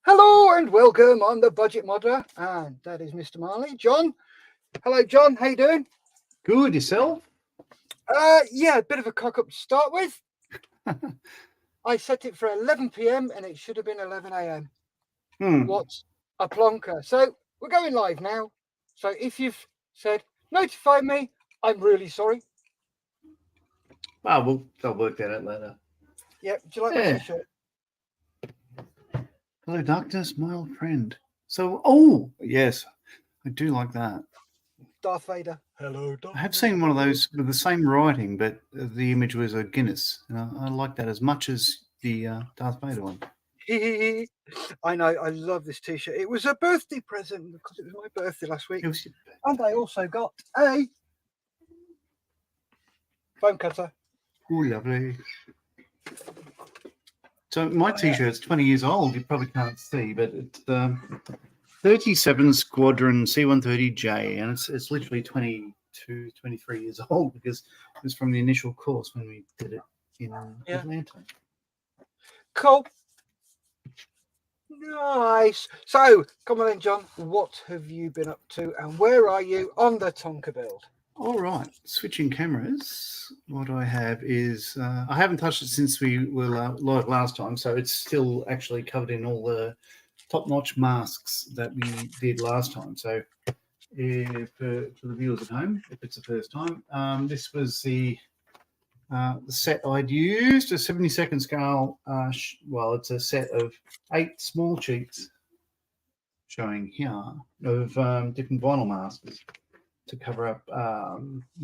Hello and welcome. I'm the budget modder, and that is Mr. Marley. John. Hello, John. How you doing? Good, yourself? Yeah, a bit of a cock up to start with. I set it for 11 p.m. and it should have been 11 a.m. What a plonker. So we're going live now. So if you've said notify me, I'm really sorry. Well, I'll work that out later. Yeah, do you like my t-shirt? Hello, darkness, my old friend. So, yes, I do like that. Darth Vader. Hello, Darth I have seen one of those with the same writing, but the image was a Guinness. And I like that as much as the Darth Vader one. I know, I love this t-shirt. It was a birthday present because it was my birthday last week. And I also got a foam cutter. Oh, lovely. So my t-shirt's 20 years old. You probably can't see, but it's 37 Squadron C-130J, and it's literally 22, 23 years old because it was from the initial course when we did it in Atlanta. Cool. Nice. So, come on then, John. What have you been up to, and where are you on the Tonka build? All right, switching cameras. What I have is I haven't touched it since we were live last time, so it's still actually covered in all the top-notch masks that we did last time. So for the viewers at home, if it's the first time, this was the set I'd used, a 72nd scale. It's a set of 8 small sheets showing here of different vinyl masks to cover up,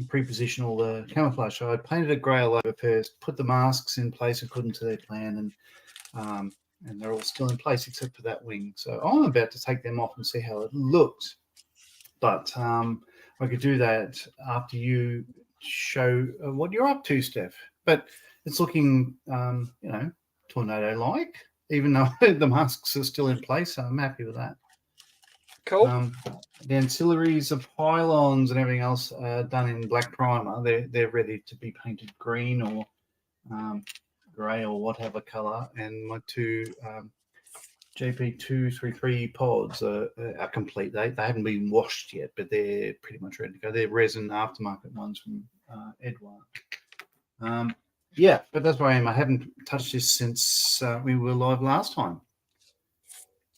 pre-position all the camouflage. So I painted it grey all over first, put the masks in place according to their plan, and they're all still in place except for that wing. So I'm about to take them off and see how it looks. But I could do that after you show what you're up to, Steph. But it's looking, tornado-like, even though the masks are still in place. So I'm happy with that. Cool. The ancillaries of pylons and everything else are done in black primer. They're ready to be painted green or grey or whatever colour. And my 2 JP233 pods are complete. They haven't been washed yet, but they're pretty much ready to go. They're resin aftermarket ones from Eduard. But that's where I am. I haven't touched this since we were live last time.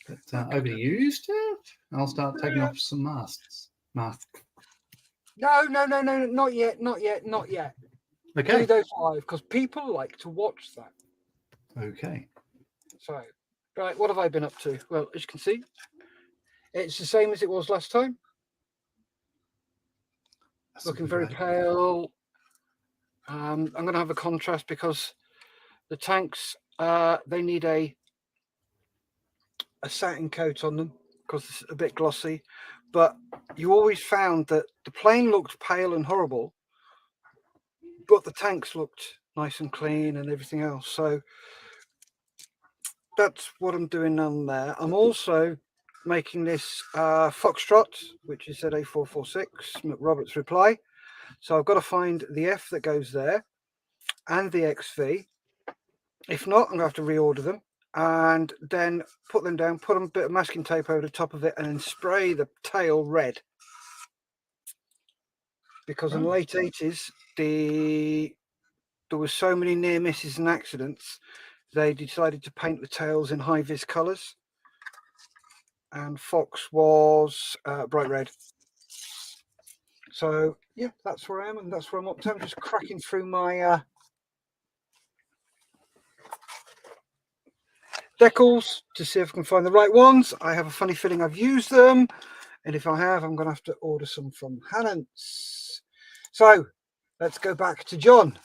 But over to you, Steph. I'll start taking off some masks. No, not yet. Okay. Do those live because people like to watch that. Okay. So, right, what have I been up to? Well, as you can see, it's the same as it was last time. That's looking very pale. I'm going to have a contrast because the tanks, they need a satin coat on them because it's a bit glossy. But you always found that the plane looked pale and horrible, but the tanks looked nice and clean and everything else. So that's what I'm doing on there. I'm also making this Foxtrot, which is at A446, McRoberts reply. So I've got to find the F that goes there and the XV. If not, I'm going to have to reorder them and then put them down, put a bit of masking tape over the top of it and then spray the tail red. Because in the late 80s, there were so many near misses and accidents, they decided to paint the tails in high-vis colours. And Fox was bright red. So, yeah, that's where I am and that's where I'm up to. I'm just cracking through my decals to see if I can find the right ones. I have a funny feeling I've used them. And if I have, I'm going to have to order some from Hannants. So, let's go back to John.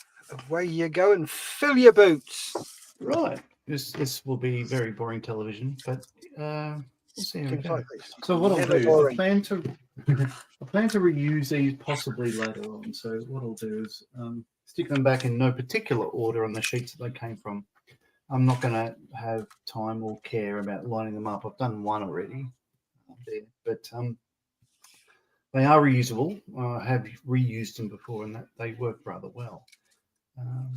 Away you go and fill your boots. Right. This will be very boring television, but we'll see how it goes. So what I'll do, I plan to reuse these possibly later on. So what I'll do is stick them back in no particular order on the sheets that they came from. I'm not going to have time or care about lining them up. I've done one already there, but they are reusable. I have reused them before, and they work rather well.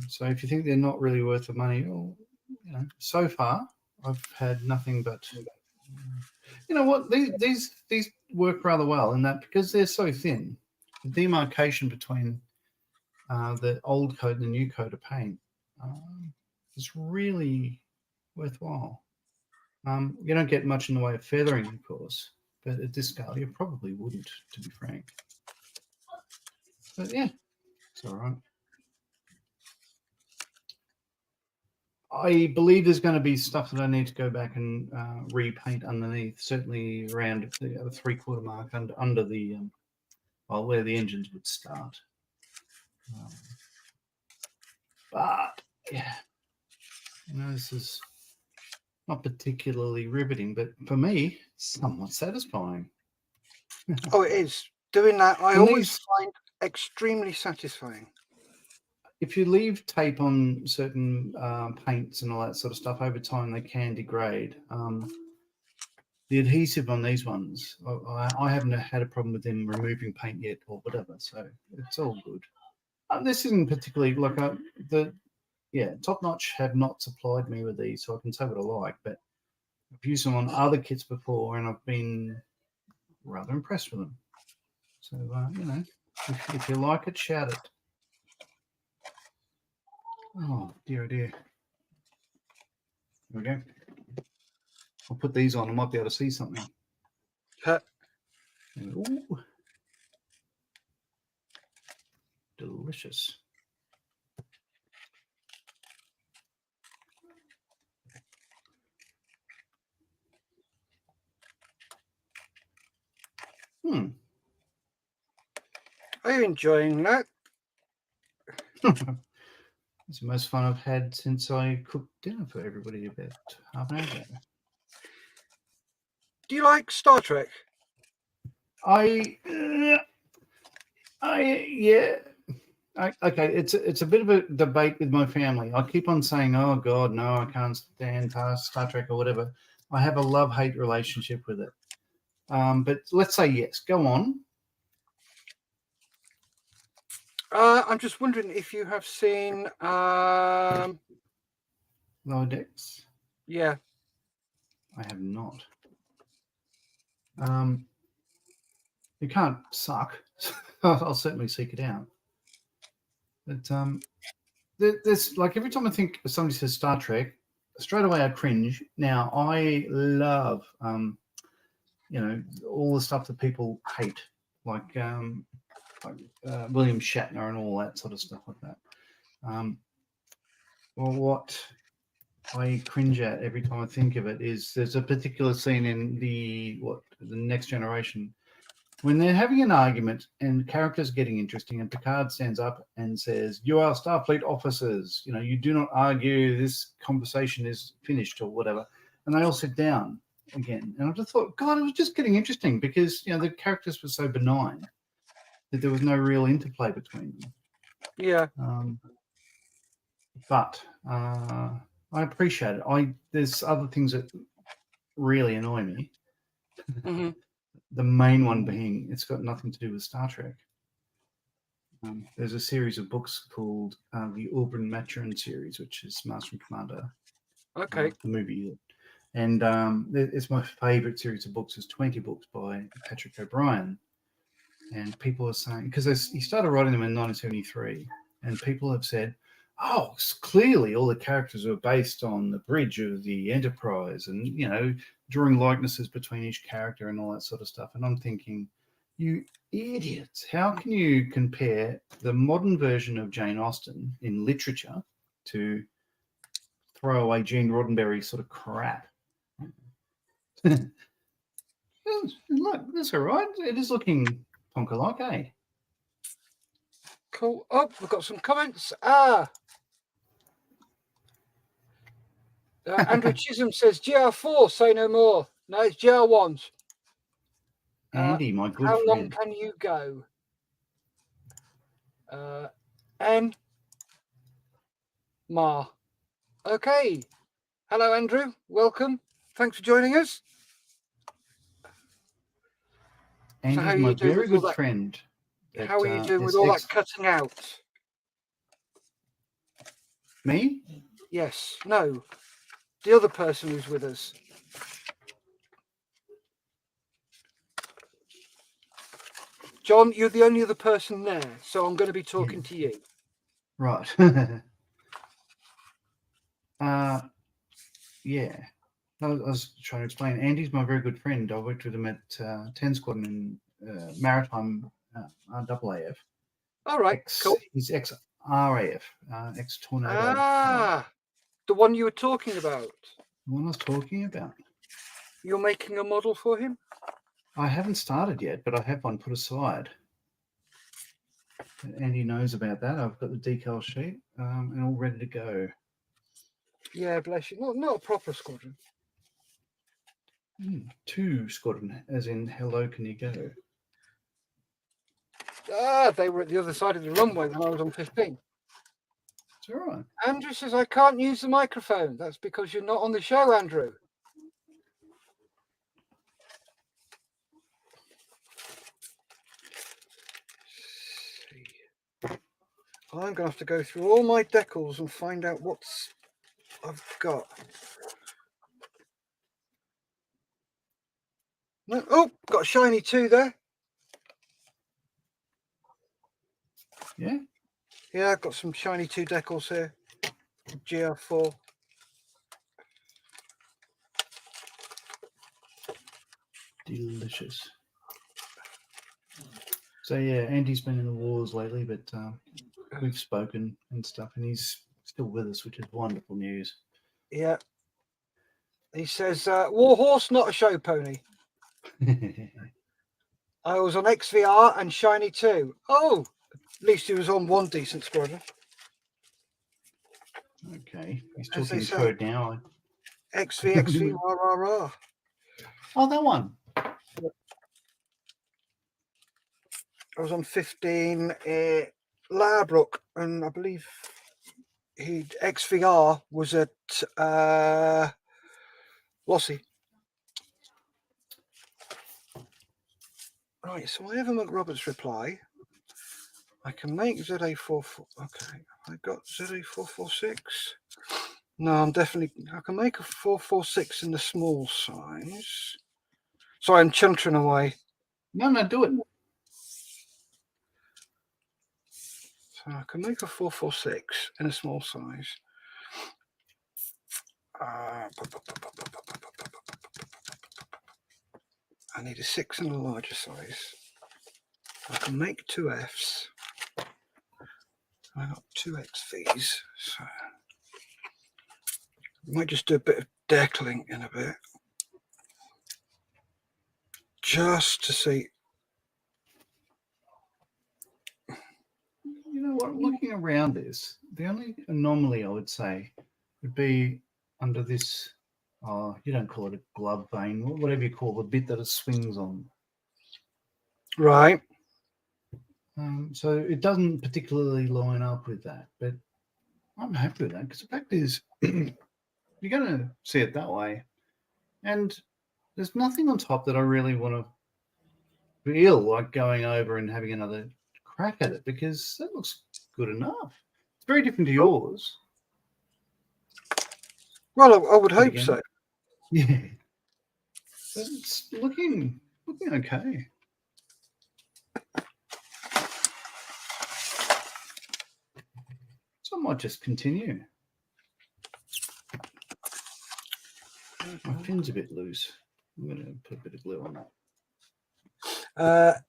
So if you think they're not really worth the money, well, so far I've had nothing but. You know what? These work rather well in that because they're so thin. The demarcation between the old coat and the new coat of paint is really worthwhile. You don't get much in the way of feathering, of course, but at this scale, you probably wouldn't, to be frank. But yeah, it's all right. I believe there's going to be stuff that I need to go back and repaint underneath, certainly around the 3/4 mark under the, well, where the engines would start. But yeah, this is not particularly riveting, but for me, somewhat satisfying. Oh, it is. Doing that, I And always find extremely satisfying. If you leave tape on certain paints and all that sort of stuff, over time they can degrade. The adhesive on these ones, I haven't had a problem with them removing paint yet or whatever, so it's all good. This isn't particularly like Top Notch have not supplied me with these, so I can say what I like, but I've used them on other kits before and I've been rather impressed with them. So, if you like it, shout it. Oh, dear, oh dear. There we go. I'll put these on. I might be able to see something. Ooh. Delicious. Are you enjoying that? It's the most fun I've had since I cooked dinner for everybody about half an hour ago. Do you like Star Trek? Okay. It's a bit of a debate with my family. I keep on saying, "Oh God, no, I can't stand Star Trek or whatever." I have a love-hate relationship with it. But let's say yes. Go on. I'm just wondering if you have seen Lower Decks. Yeah. I have not. It can't suck. I'll certainly seek it out. But there's like every time I think somebody says Star Trek, straight away I cringe. Now I love all the stuff that people hate, like William Shatner and all that sort of stuff like that. Well, what I cringe at every time I think of it is there's a particular scene in the Next Generation when they're having an argument and characters getting interesting, and Picard stands up and says, "You are Starfleet officers. You do not argue. This conversation is finished," or whatever. And they all sit down again. And I just thought, God, it was just getting interesting because the characters were so benign that there was no real interplay between them. Yeah. But I appreciate it. There's other things that really annoy me. Mm-hmm. The main one being it's got nothing to do with Star Trek. There's a series of books called the Auburn Maturin series, which is Master and Commander. Okay. The movie. And it's my favorite series of books. It's 20 books by Patrick O'Brien. And people are saying, because he started writing them in 1973, and people have said, oh, clearly all the characters were based on the bridge of the Enterprise and, drawing likenesses between each character and all that sort of stuff. And I'm thinking, you idiots, how can you compare the modern version of Jane Austen in literature to throwaway Gene Roddenberry sort of crap? Look, that's all right. It is looking Tonka-like, eh? Cool. Oh, we've got some comments. Andrew Chisholm says, GR4, say no more. No, it's GR1s. Andy, my good how friend. long can you go? N. Ma. Okay. Hello, Andrew. Welcome. Thanks for joining us. Andy's my very good friend. How are you doing with all that cutting out? Me? Yes. No. the other person who's with us. John, you're the only other person there, so I'm going to be talking to you. Right. Yeah. I was trying to explain. Andy's my very good friend. I worked with him at 10 Squadron in Maritime RAAF. All right, cool. He's ex-RAF, ex-Tornado. Ah, the one you were talking about. The one I was talking about. You're making a model for him? I haven't started yet, but I have one put aside. Andy knows about that. I've got the decal sheet and all ready to go. Yeah, bless you. Not a proper squadron. 2 Squadron, as in hello, can you go? They were at the other side of the runway when I was on 15. It's all right. Andrew says, I can't use the microphone. That's because you're not on the show, Andrew. I'm going to have to go through all my decals and find out what's I've got. No, oh, got a shiny 2 there. Yeah? Yeah, I've got some shiny 2 decals here. GR4. Delicious. So yeah, Andy's been in the wars lately, but we've spoken and stuff, and he's still with us, which is wonderful news. Yeah. He says, Warhorse, not a show pony. I was on XVR and shiny 2. Oh, at least he was on one decent squadron. Okay, he's As they talking say. code now. XV, rah, rah, rah. Oh, that one. I was on 15 Larbrook, and I believe XVR was at Lossy. Right, so I have a McRoberts reply. I can make ZA44. Okay, I got ZA446. No, I can make a 446 in the small size. Sorry, I'm chuntering away. No, do it. So I can make a 446 in a small size. I need a 6 in a larger size. I can make 2 Fs. I got 2 XVs, so I might just do a bit of deckling in a bit, just to see. You know what? Looking around this, the only anomaly I would say would be under this. Oh, you don't call it a glove vein, whatever you call the bit that it swings on. Right. So it doesn't particularly line up with that, but I'm happy with that because the fact is, you're going to see it that way, and there's nothing on top that I really want to feel like going over and having another crack at it because that looks good enough. It's very different to yours. Well, I would hope so. Yeah, but it's looking okay. So I might just continue. My pin's a bit loose. I'm going to put a bit of glue on that.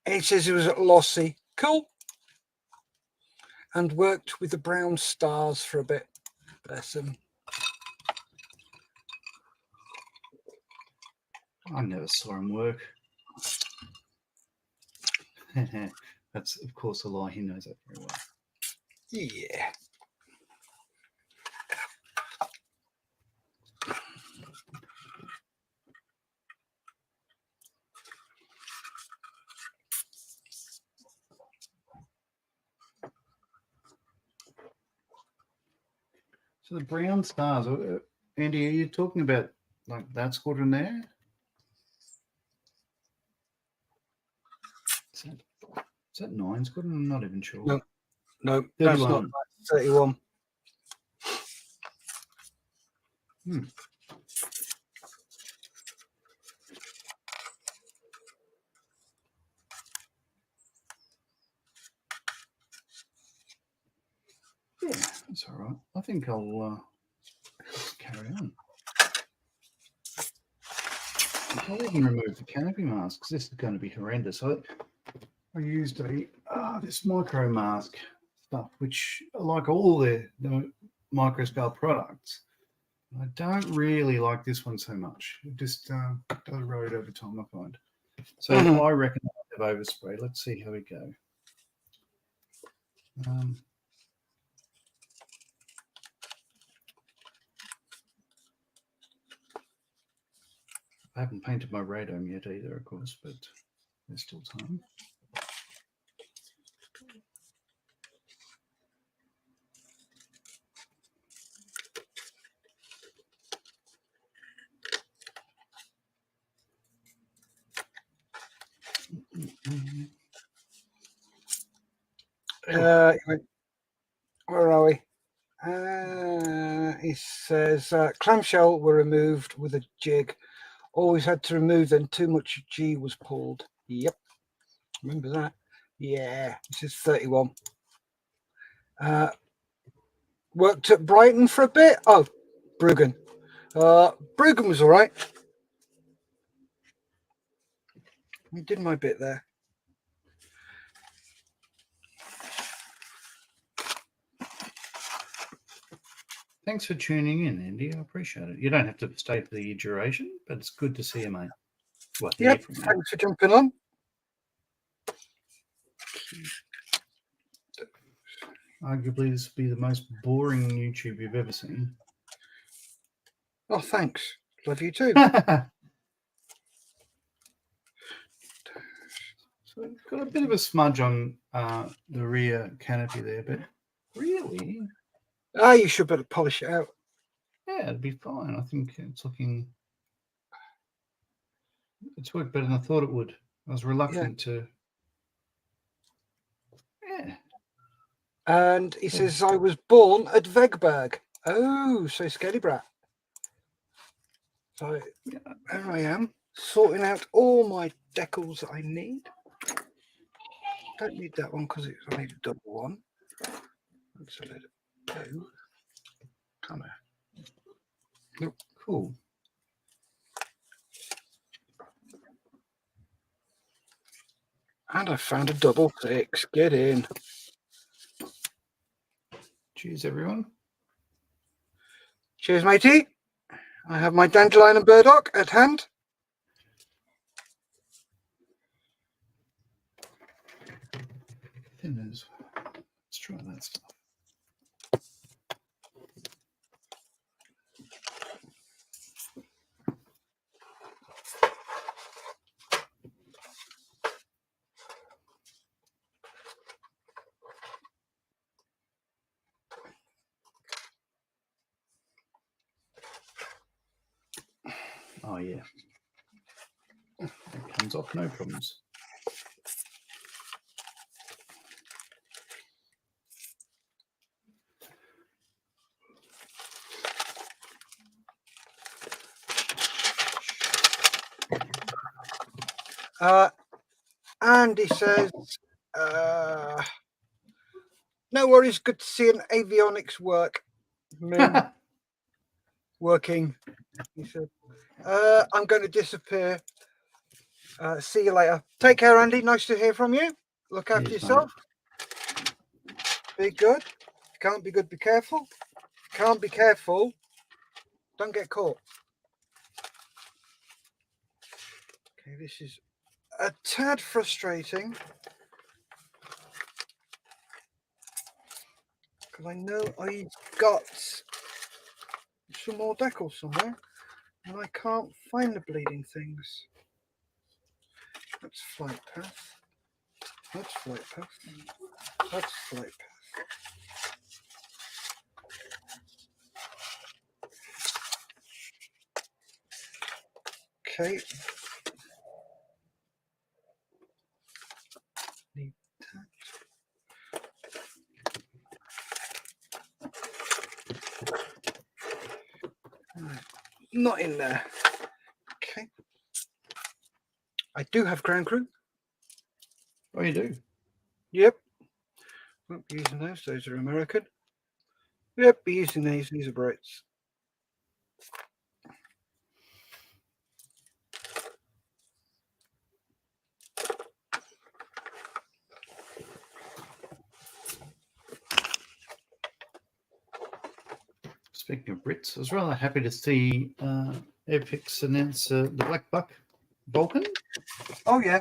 He says he was at Lossy. Cool. And worked with the Brown Stars for a bit. Bless him. I never saw him work. That's, of course, a lie. He knows that very well. Yeah. So the Brown Stars, Andy, are you talking about like that squadron there? Is that 9 squadron? I'm not even sure. No, 31. that's not 31. Yeah, that's all right. I think I'll carry on. I'll even remove the canopy mask because this is going to be horrendous. I used this micro mask stuff, which like all the micro scale products, I don't really like this one so much. It just does erode over time, I find. So I reckon I have overspray. Let's see how we go. I haven't painted my radome yet either, of course, but there's still time. Where are we? He says clamshell were removed with a jig. Always had to remove them. Too much G was pulled. Yep, remember that. Yeah, this is 31. Worked at Brighton for a bit. Oh, Bruggen. Bruggen was all right. I did my bit there. Thanks for tuning in, Andy. I appreciate it. You don't have to stay for the duration, but it's good to see you, mate. Well, Yep, thanks for jumping on. Arguably, this will be the most boring YouTube you've ever seen. Oh, thanks. Love you too. So it's got a bit of a smudge on the rear canopy there, but really, You should better polish it out. yeah, it'd be fine. I think it's looking. It's worked better than I thought it would. I was reluctant to. Yeah. And he says, I was born at Vegberg. Oh, so scaredy brat. So there I am, sorting out all my decals that I need. Don't need that one because I need a double one. Let's let it go. Come here. Nope. Cool. And I found a double six. Get in. Cheers, everyone. Cheers, matey. I have my dandelion and burdock at hand. Thinners. Let's try that stuff. Oh, yeah. It comes off, no problems. And he says, no worries, good to see an avionics working. He said, I'm going to disappear. See you later. Take care, Andy. Nice to hear from you. Look after yourself. Be good. Can't be good, be careful. Can't be careful. Don't get caught. Okay, this is a tad frustrating. Because I know I got some more decals somewhere. And I can't find the bleeding things. That's flight path. That's flight path. That's flight path. Okay. Need that. Right. not in there. Okay. I do have ground crew. Oh, you do? Yep. Won't be using those. Those are American. Yep, be using these. These are Brits. Speaking of Brits, I was rather happy to see Airfix announce the Black Buck Vulcan. Oh, yeah.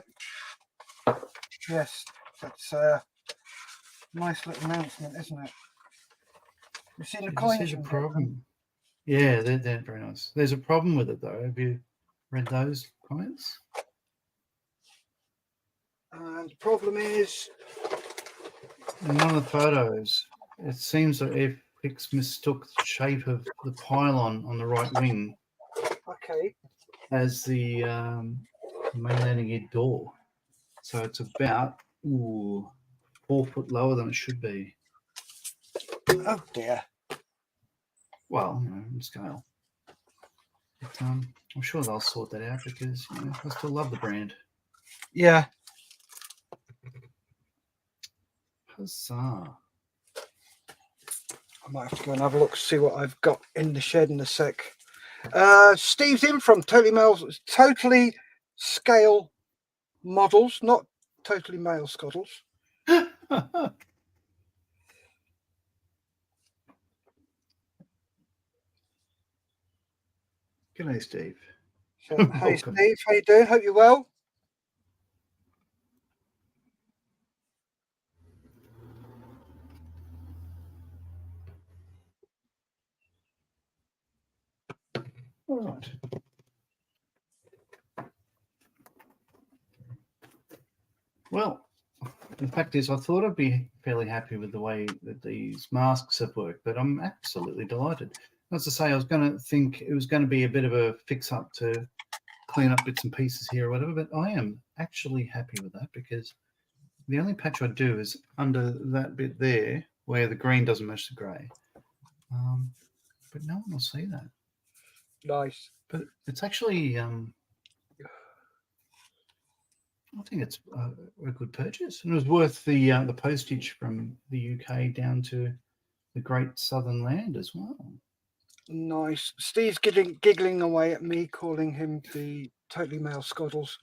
Yes. That's a nice little announcement, isn't it? You've seen the coins. There's a problem. Yeah, they're very nice. There's a problem with it, though. Have you read those comments? And the problem is... In one of the photos, it seems that Airfix mistook the shape of the pylon on the right wing Okay. as the main landing gear door. So it's about 4 foot lower than it should be. Oh, dear. Well, in scale. But I'm sure they'll sort that out because I still love the brand. Yeah. Huzzah. I might have to go and have a look, see what I've got in the shed in a sec. Steve's in from Totally Scale Models, not Totally Male Scoddles. G'day, Steve. So, hey, Steve, how you doing? Hope you're well. All right. Well, the fact is, I thought I'd be fairly happy with the way that these masks have worked, but I'm absolutely delighted. As I say, I was going to think it was going to be a bit of a fix-up to clean up bits and pieces here or whatever, but I am actually happy with that because the only patch I do is under that bit there where the green doesn't match the grey. But no one will see that. Nice. But it's actually, I think it's a good purchase. And it was worth the postage from the UK down to the great southern land as well. Nice. Steve's giggling away at me, calling him the Totally Male Scoddles.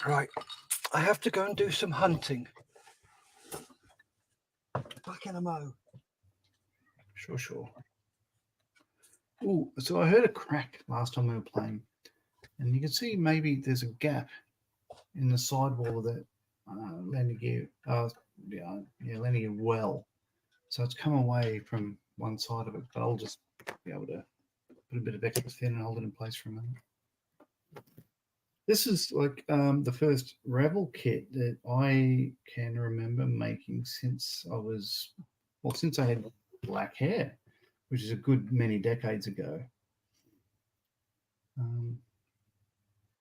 Right. I have to go and do some hunting. Back in a mo. Sure. Oh, so I heard a crack last time we were playing, and you can see maybe there's a gap in the sidewall of that landing gear. Landing gear well. So it's come away from one side of it, but I'll just be able to put a bit of extra thin and hold it in place for a moment. This is like the first Revell kit that I can remember making since I had black hair, which is a good many decades ago. I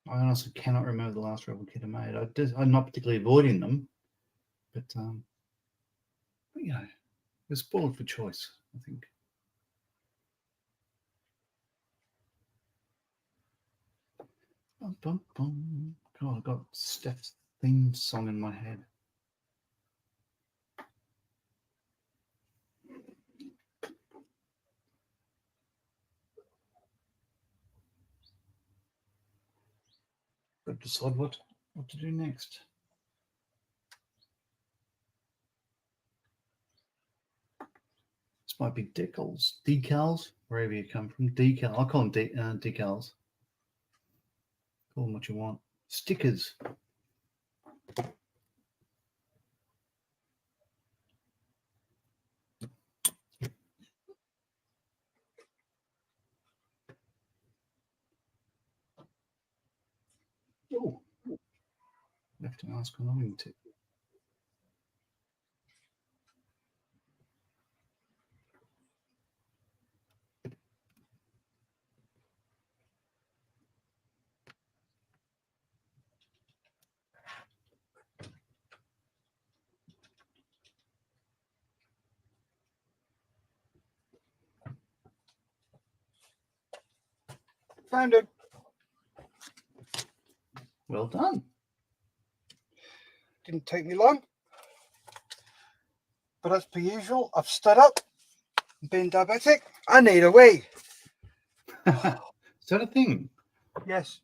honestly cannot remember the last Revell kit I made. I'm not particularly avoiding them, but it's spoiled for choice, I think. Bum, bum, bum. God, I've got Steph's theme song in my head. Got to decide what to do next. This might be decals, wherever you come from. I'll call them decals. Call them what you want. Stickers. Oh, left an ask on the wingtip. Found him. Well done. Didn't take me long. But as per usual, I've stood up, been diabetic. I need a wee. Is that a thing? Yes.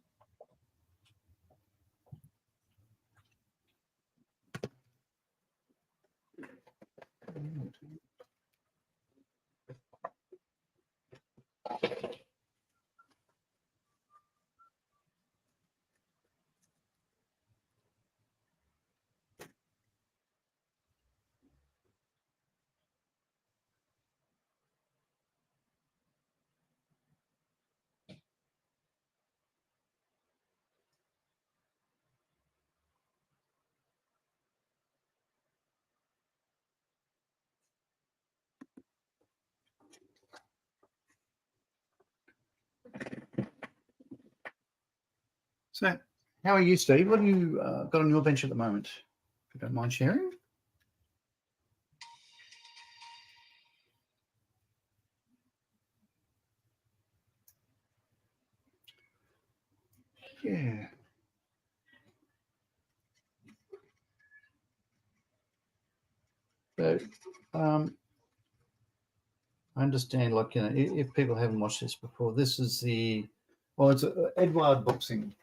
So, how are you, Steve? What have you got on your bench at the moment? If you don't mind sharing. Yeah. So, I understand, like, you know, if people haven't watched this before, this is it's a Eduard boxing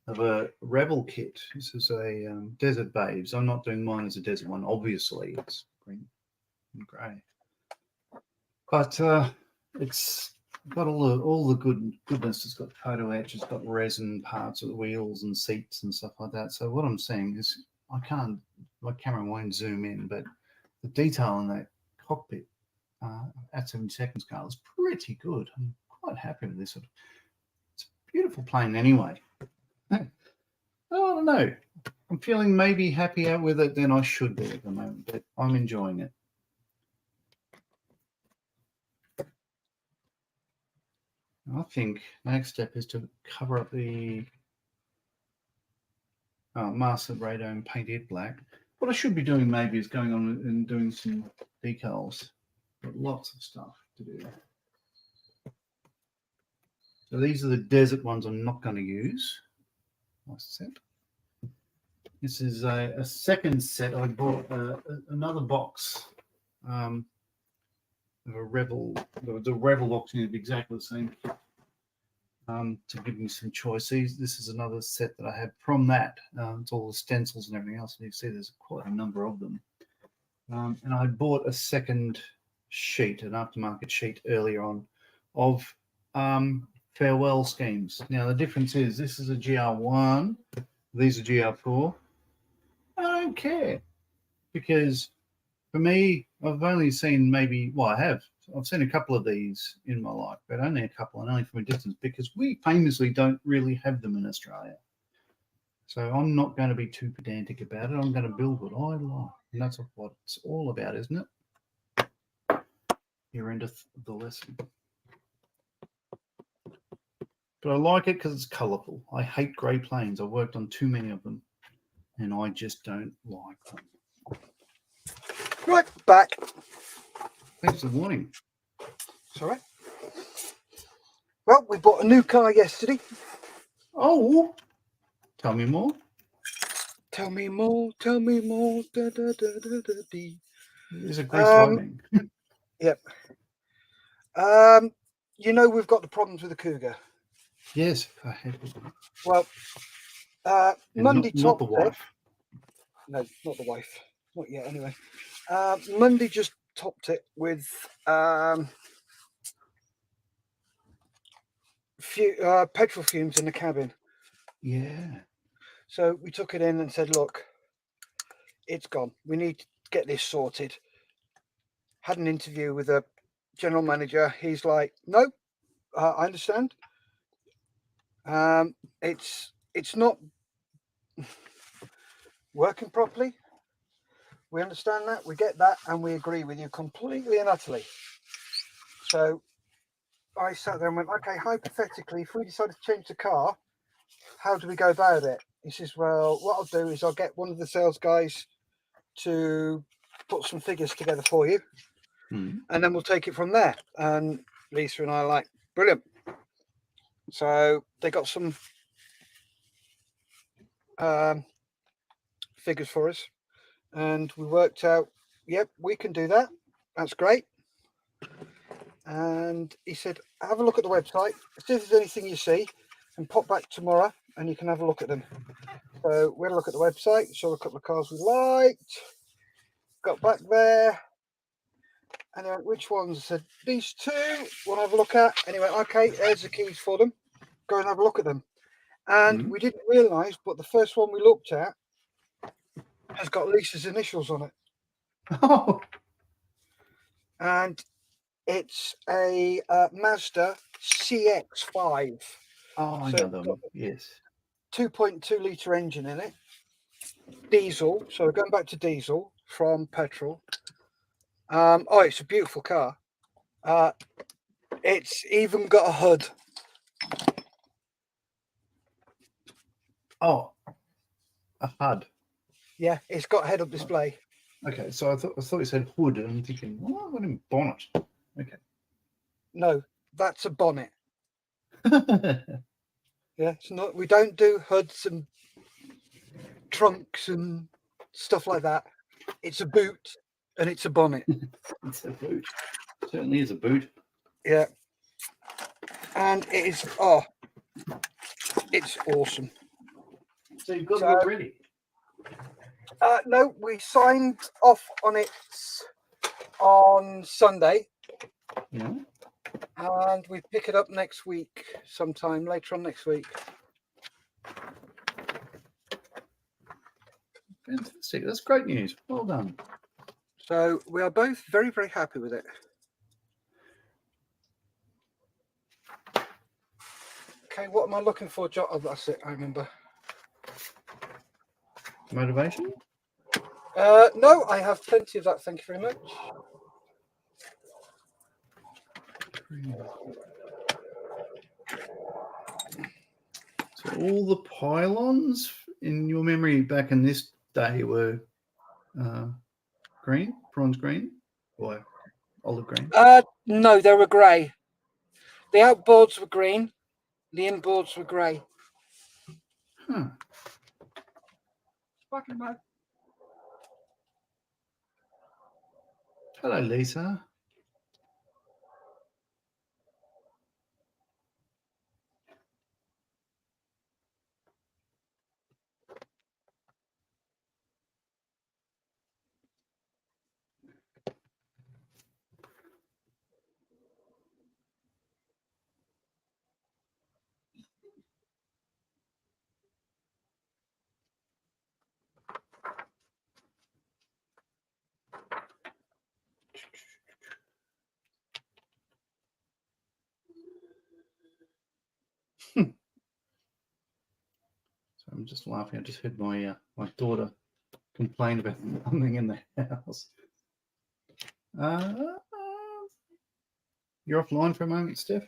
of a Revell kit. This is a Desert Babes. I'm not doing mine as a desert one, obviously. It's green and grey. But it's got all the goodness. It's got photo etch, it's got resin parts of the wheels and seats and stuff like that. So what I'm saying is my camera won't zoom in, but the detail in that cockpit at 70-second scale is pretty good. I'm quite happy with this. It's a beautiful plane anyway. I don't know. I'm feeling maybe happier with it than I should be at the moment, but I'm enjoying it. I think the next step is to cover up the master radar and paint it black. What I should be doing maybe is going on and doing some decals. Got lots of stuff to do. So these are the desert ones I'm not going to use. Nice set. This is a second set. I bought another box of a Revell. The Revell box is exactly the same. To give me some choice. This is another set that I had from that. It's all the stencils and everything else. And you see there's quite a number of them. And I bought a second sheet, an aftermarket sheet earlier on of farewell schemes. Now the difference is this is a GR1, these are GR4. I don't care because for me, I've only seen I've seen a couple of these in my life, but only a couple and only from a distance because we famously don't really have them in Australia. So I'm not going to be too pedantic about it. I'm going to build what I like. And that's what it's all about, isn't it? Here endeth the lesson. But I like it because it's colourful. I hate grey planes. I've worked on too many of them and I just don't like them. Right, back. Thanks for the warning. Sorry. Well, we bought a new car yesterday. Oh, tell me more. Tell me more, tell me more. Da, da, da, da, da, dee. It's a great lightning. Yep. You know we've got the problems with the Cougar. Yes, I have. Well, Monday not the topped it. wife. No, not the wife. Not yet, anyway. Monday just topped it with petrol fumes in the cabin. Yeah. So we took it in and said, look, it's gone. We need to get this sorted. Had an interview with a general manager. He's like, no, I understand. It's not working properly. We understand that. We get that. And we agree with you completely and utterly. So I sat there and went, okay, hypothetically, if we decide to change the car, how do we go about it? He says, well, what I'll do is I'll get one of the sales guys to put some figures together for you. And then we'll take it from there. And Lisa and I are like, brilliant. So they got some figures for us, and we worked out, yep, we can do that. That's great. And he said, have a look at the website, see if there's anything you see, and pop back tomorrow and you can have a look at them. So we had a look at the website, saw a couple of cars we liked, got back there, and he went, which ones? I said, these two, want to have a look at? And he went, okay, there's the keys for them. Go and have a look at them. And we didn't realise, but the first one we looked at has got Lisa's initials on it. Oh, And it's a Mazda CX-5. I So know it's got them. Yes. 2.2 litre engine in it. Diesel. So we're going back to diesel from petrol. Oh, it's a beautiful car. It's even got a HUD. Oh, a HUD. Yeah, it's got a head-up display. Okay, so I thought you said hood, and I'm thinking, oh, what in bonnet? Okay. No, that's a bonnet. Yeah, it's not. We don't do HUDs and trunks and stuff like that. It's a boot and it's a bonnet. It's a boot. Certainly is a boot. Yeah, and it is. Oh, it's awesome. So you've got So, it already. no, we signed off on it on Sunday. Yeah. And we pick it up next week, sometime later on next week. Fantastic. That's great news. Well done. So we are both very, very happy with it. Okay, what am I looking for, John? Oh, that's it, I remember. Motivation? No, I have plenty of that, thank you very much. So all the pylons in your memory back in this day were green, bronze green, or olive green? No, they were grey. The outboards were green, the inboards were grey. Huh. Hello, Lisa. So I'm just laughing. I just heard my my daughter complain about something in the house. You're offline for a moment, Steph.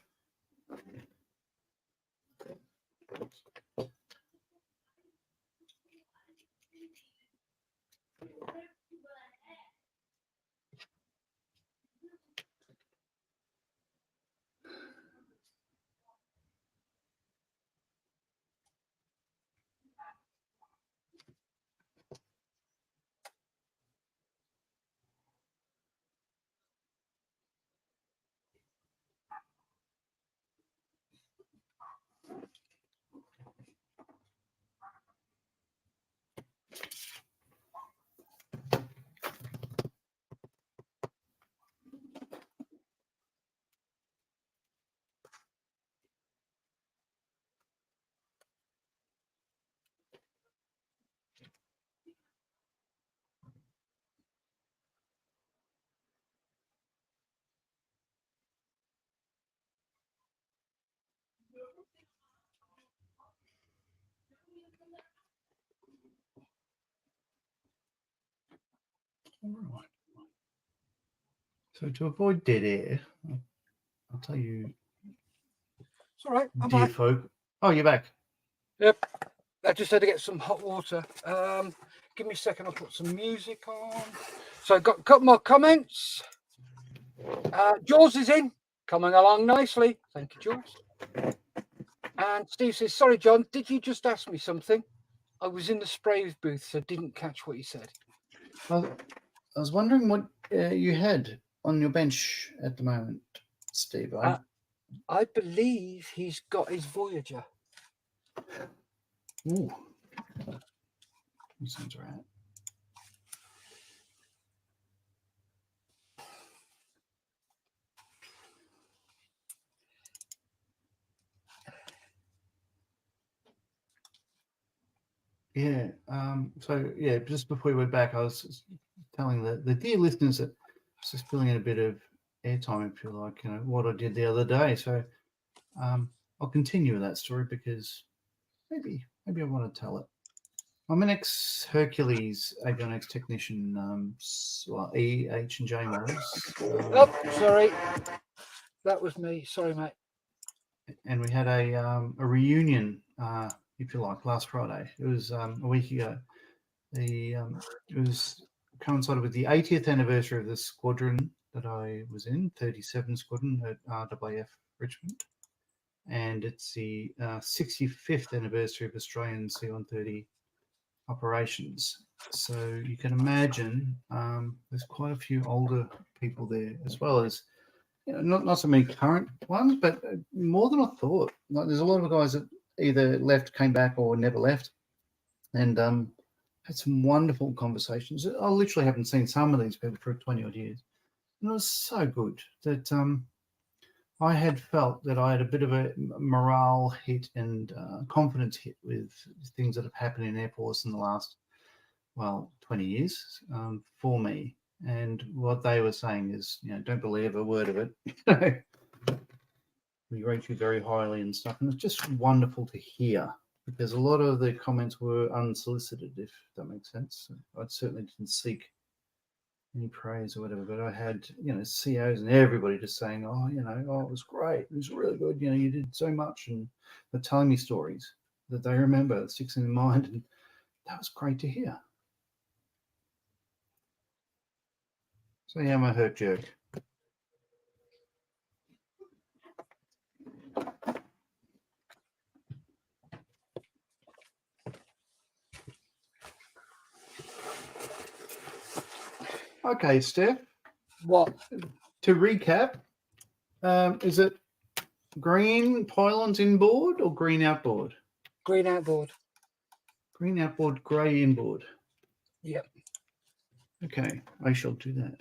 All right. So to avoid dead air, I'll tell you, It's all right, I'm dear back. folk. Oh, you're back. Yep, I just had to get some hot water. Give me a second, I'll put some music on. So I've got a couple more comments. Jaws is in, coming along nicely. Thank you, Jaws. And Steve says, sorry, John, did you just ask me something? I was in the sprays booth, so didn't catch what you said. Well, I was wondering what you had on your bench at the moment, Steve. I believe he's got his Voyager. Ooh, that sounds right. Yeah. So yeah, just before we went back, I was telling the dear listeners that I was just filling in a bit of airtime, if you like, what I did the other day. So I'll continue with that story because maybe I want to tell it. I'm an ex-Hercules avionics technician, E, H, and J models. Oh, sorry. That was me. Sorry, mate. And we had a reunion, if you like, last Friday. It was a week ago. It was coincided with the 80th anniversary of the squadron that I was in, 37 Squadron at RAAF Richmond. And it's the 65th anniversary of Australian C-130 operations. So you can imagine there's quite a few older people there, as well as not so many current ones, but more than I thought. Like, there's a lot of guys that either left, came back, or never left, and had some wonderful conversations. I literally haven't seen some of these people for 20 odd years, and it was so good that I had felt that I had a bit of a morale hit and confidence hit with things that have happened in Air Force in the last 20 years for me. And what they were saying is, don't believe a word of it. We rate you very highly and stuff. And it's just wonderful to hear because a lot of the comments were unsolicited, if that makes sense. I certainly didn't seek any praise or whatever, but I had, CEOs and everybody just saying, oh, it was great. It was really good. You did so much. And they're telling me stories that they remember, that sticks in their mind. And that was great to hear. So yeah, I'm a hurt jerk. Okay, Steph. What? To recap, is it green pylons inboard or green outboard? Green outboard. Green outboard, grey inboard. Yep. Okay, I shall do that.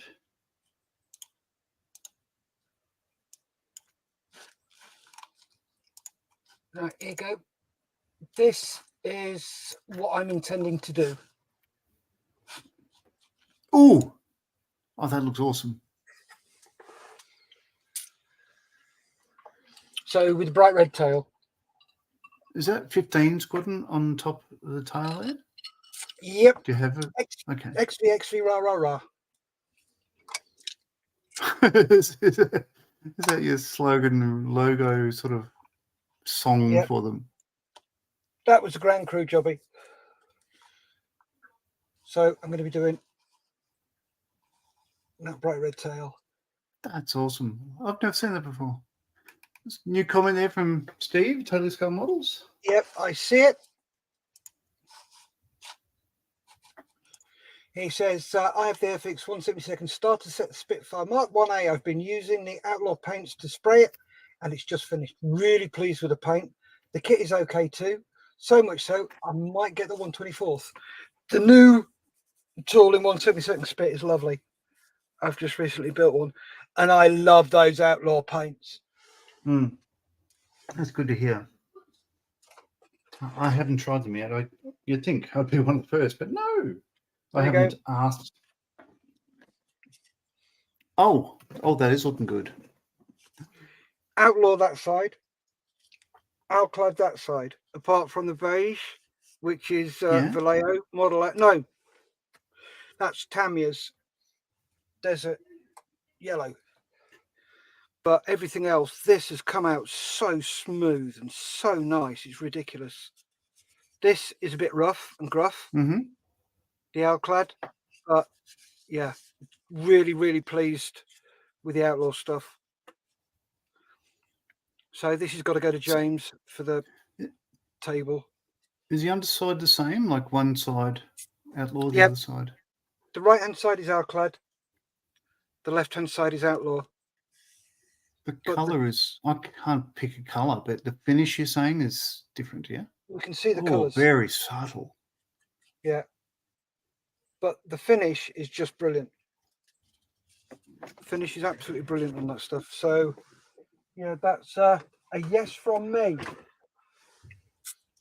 Right, here you go. This is what I'm intending to do. Ooh! Oh, that looks awesome. So with the bright red tail. Is that 15 Squadron on top of the tail there? Yep. Do you have it? Okay. XV, rah, rah, rah. Is that your slogan, logo sort of song for them? That was a Grand Crew jobby. So I'm going to be doing that bright red tail. That's awesome. I've never seen that before. New comment there from Steve, Totally Skull Models. Yep, I see it. He says, I have the Airfix 172nd starter set, the Spitfire Mark 1A. I've been using the Outlaw paints to spray it, and it's just finished. Really pleased with the paint. The kit is okay too. So much so, I might get the 124th. The new tool in 172nd Spit is lovely. I've just recently built one, and I love those Outlaw paints. That's good to hear. I haven't tried them yet. You'd think I'd be one of the first, but no, I haven't asked. Oh, that is looking good. Outlaw that side. Alclad that side. Apart from the beige, which is Vallejo model. No, that's Tamiya's desert yellow. But everything else, this has come out so smooth and so nice. It's ridiculous. This is a bit rough and gruff, the Alclad. But yeah, really, really pleased with the Outlaw stuff. So this has got to go to James for the table. Is the underside the same? Like one side outlaw, the Yep. other side? The right-hand side is Outclad. The left-hand side is Outlaw. The But colour is, I can't pick a colour, but the finish you're saying is different, yeah? we can see the Oh, colours. very subtle. Yeah. But the finish is just brilliant. The finish is absolutely brilliant on that stuff. So, yeah, that's a yes from me.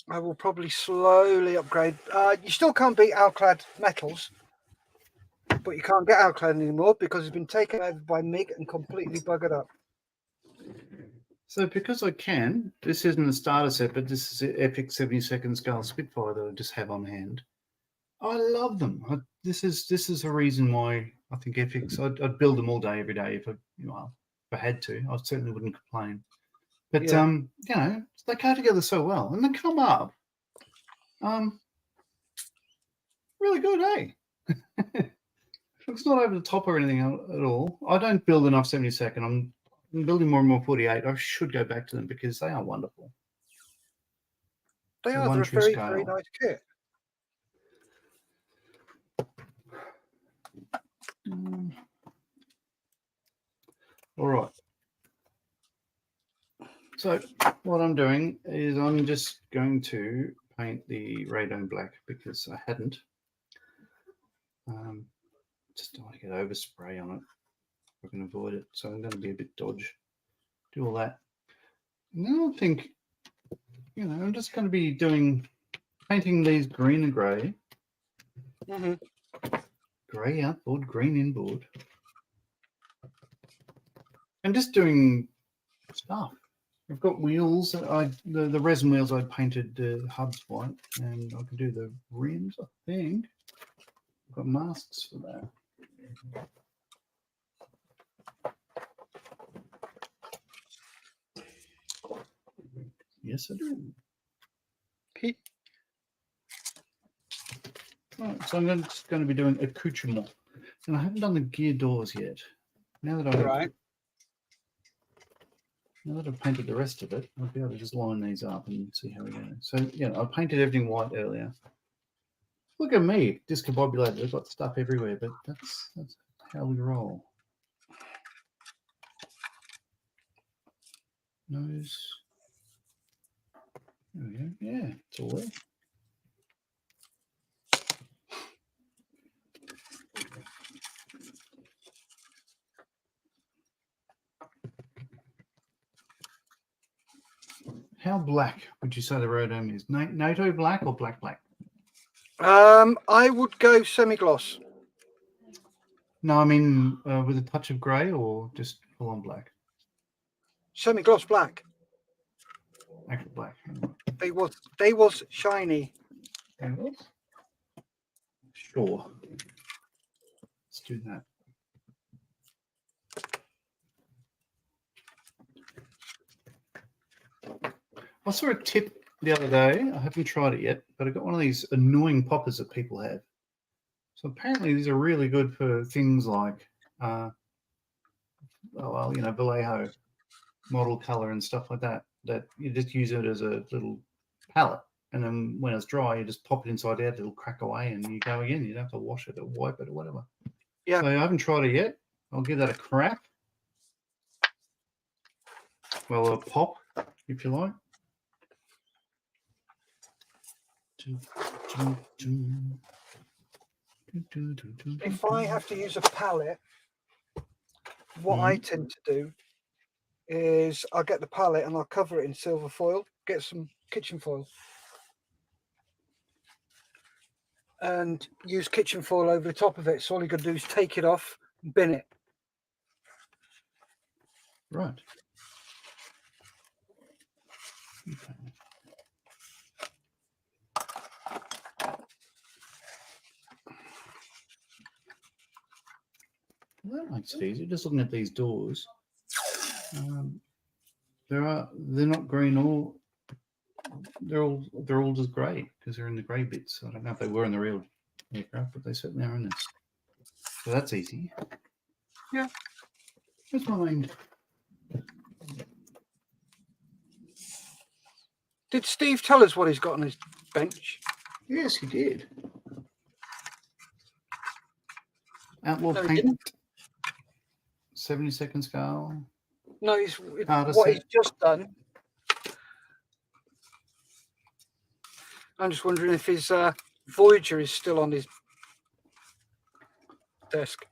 I will probably slowly upgrade. You still can't beat Outclad metals, but you can't get Outclad anymore because it's been taken over by MiG and completely buggered up. So because I can, this isn't a starter set, but this is an epic 72nd scale Spitfire that I just have on hand. I love them. This is a reason why I think epics. I'd build them all day, every day if I had to. I certainly wouldn't complain. But Yeah. you know, they go together so well, and they come up, really good, eh? It's not over the top or anything at all. I don't build enough 72nd. I'm building more and more 48. I should go back to them because they are wonderful. They So are. They're a true very, scale. very nice kit. All right. So what I'm doing is I'm just going to paint the radome black because I hadn't. Just don't want to get overspray on it. I can avoid it. So I'm going to be a bit dodge. Do all that. And then I think, you know, I'm just going to be painting these green and grey. Grey outboard, green inboard. And just doing stuff. I've got wheels. The resin wheels I painted hubs white, and I can do the rims, I think. I've got masks for that. Yes, I do. Okay. Right, so I'm just going to be doing accoutrement. And I haven't done the gear doors yet. Now that I've painted the rest of it, I'll be able to just line these up and see how we go. So, yeah, I painted everything white earlier. Look at me, discombobulated. I've got stuff everywhere, but that's how we roll. Nose. There we go. Yeah, it's all there. How black would you say the radome is? NATO black or black? I would go semi-gloss. No, I mean with a touch of grey or just full on black? Semi-gloss black. Actual black. They was shiny. Sure. Let's do that. I saw a tip the other day. I haven't tried it yet, but I got one of these annoying poppers that people have. So apparently these are really good for things like, Vallejo model color and stuff like that. That you just use it as a little palette, and then when it's dry, you just pop it inside out. It'll crack away, and you go again. You don't have to wash it or wipe it or whatever. Yeah. So I haven't tried it yet. I'll give that a crack. Well, a pop, if you like. If I have to use a palette, what I tend to do is I'll get the palette and I'll cover it in silver foil, get some kitchen foil, and use kitchen foil over the top of it. So all you got to do is take it off and bin it. Right. Okay. Well, that makes it easy. Just looking at these doors, they're not green or they're all just grey because they're in the grey bits. I don't know if they were in the real aircraft, but they certainly are in this. So that's easy. Yeah. Where's my mind? Did Steve tell us what he's got on his bench? Yes, he did. Outlaw No, he paint. didn't. 70-second scale. No, Harder what set. he's just done. I'm just wondering if his Voyager is still on his desk.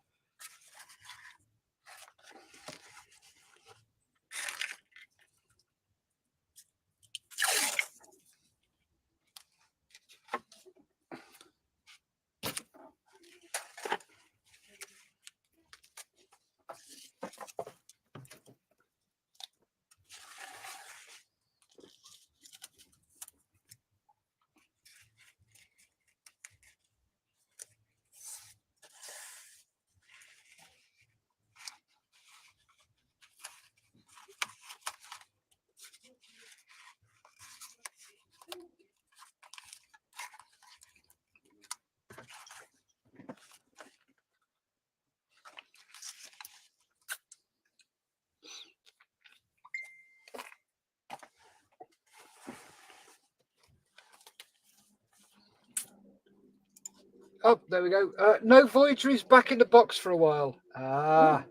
Oh, there we go. No, Voyager is back in the box for a while. Ah.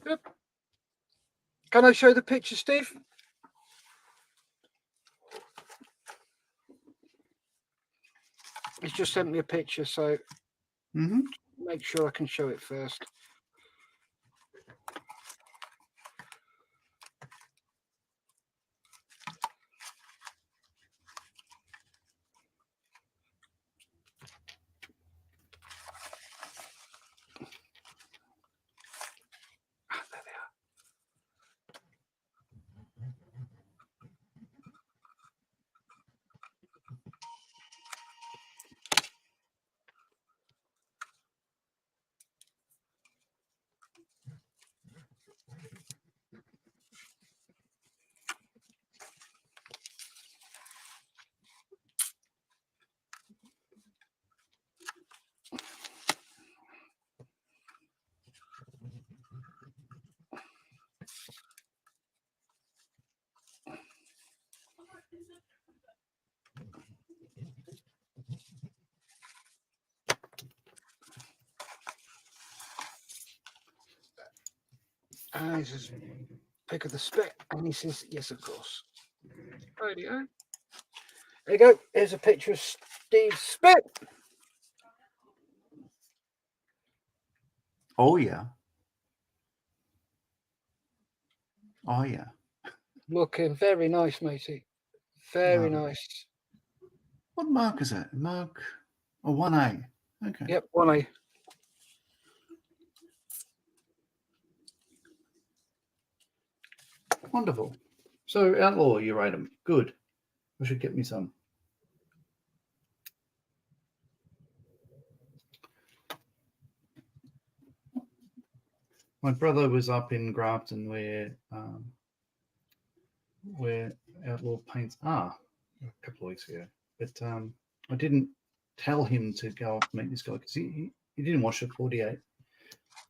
Yep. Can I show the picture, Steve? He's just sent me a picture, so make sure I can show it first. There they are. He says, pick of the spec. And he says, yes, of course. Radio. There you go. Here's a picture of Steve's spec. Oh, yeah. Oh, yeah. Looking very nice, matey. Very nice. What mark is that? Mark 1A. Okay. Yep, 1A. Wonderful. So, Outlaw, you rate them. Good. I should get me some. My brother was up in Grafton where Outlaw paints are a couple of weeks ago. But I didn't tell him to go up and meet this guy because he didn't watch the 48.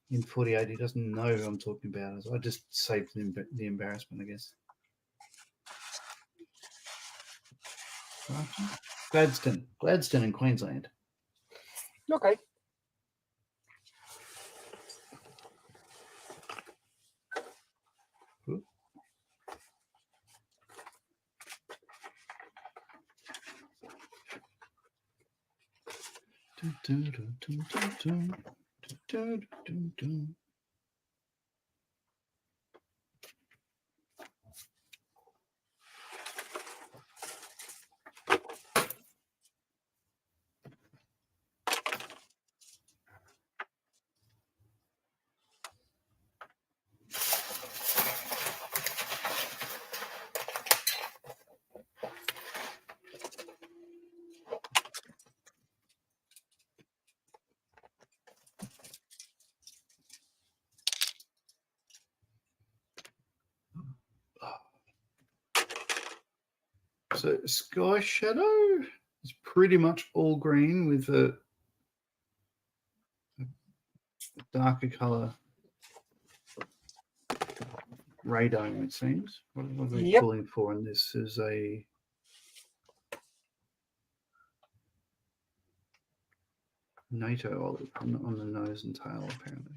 In 48, he doesn't know who I'm talking about. So I just saved the embarrassment, I guess. Gladstone in Queensland. Okay. Good. So Sky Shadow is pretty much all green with a darker color radome, it seems. What are we Yep. pulling for? And this is a NATO olive on the nose and tail, apparently.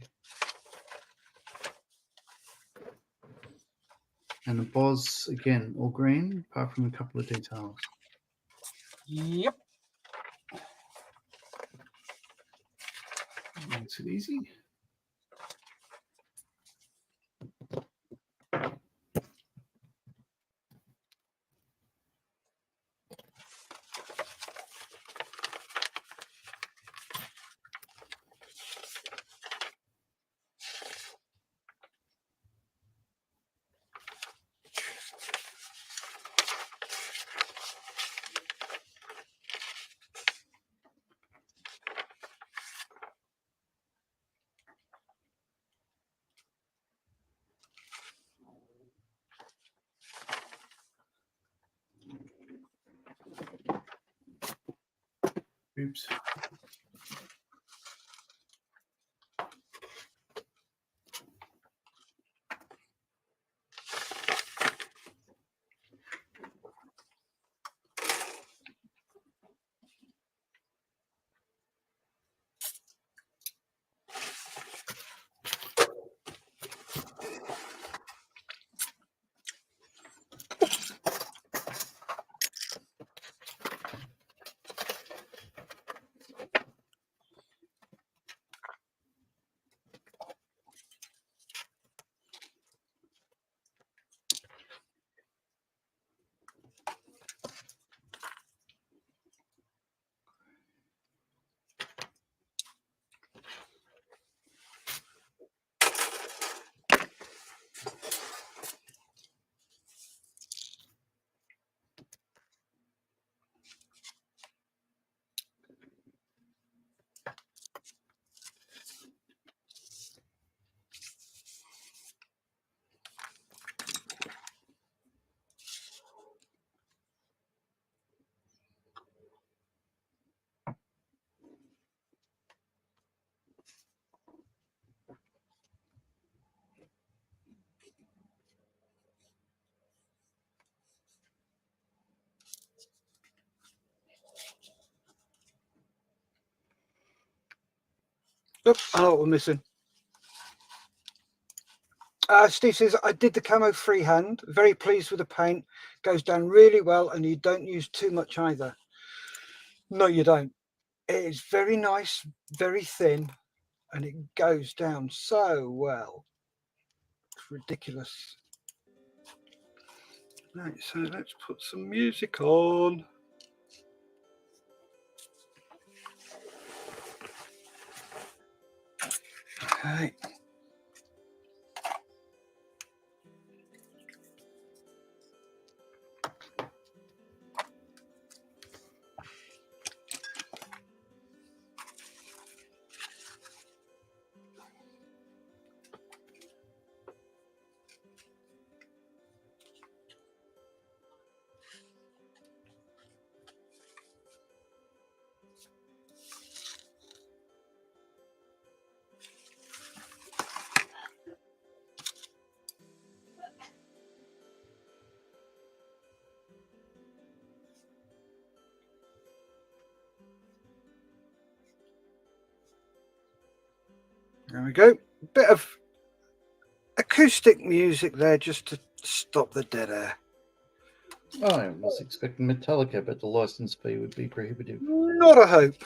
And the Boz, again, all green, apart from a couple of details. Yep. Makes it easy. Oops. Oops, I know what we're missing. Steve says, I did the camo freehand. Very pleased with the paint. Goes down really well, and you don't use too much either. No, you don't. It is very nice, very thin, and it goes down so well. It's ridiculous. Right, so let's put some music on. Okay. There we go. Bit of acoustic music there just to stop the dead air. I was expecting Metallica, but the license fee would be prohibitive. Not a hope.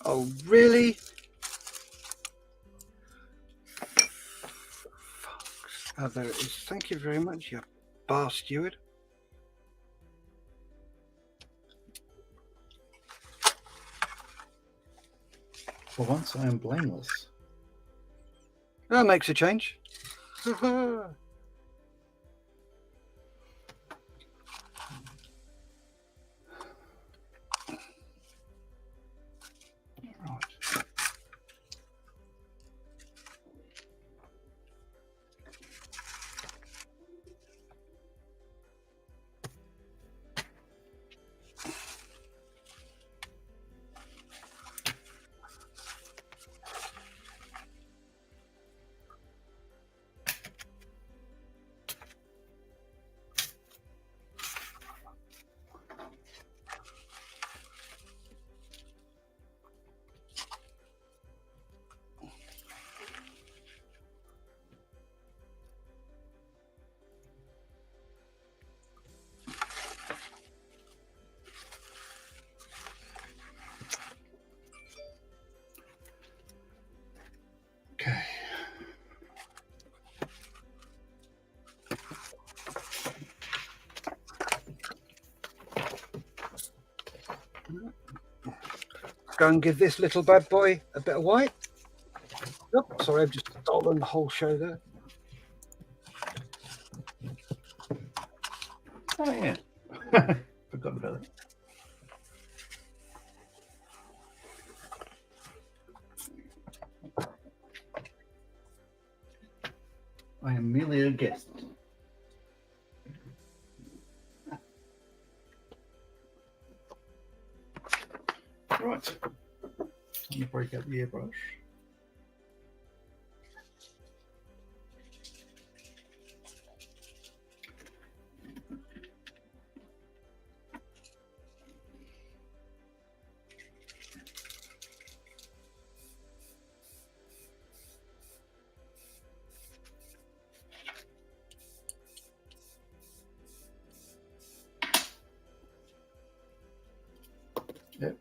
Oh, really? Oh, there it is. Thank you very much, you bar steward. For once, I am blameless. That makes a change. Right. Okay. Go and give this little bad boy a bit of white. Oh, sorry, I've just stolen the whole show there. Oh, yeah. Forgot about it. I am merely a guest. Right. Time to break out the airbrush. Yep.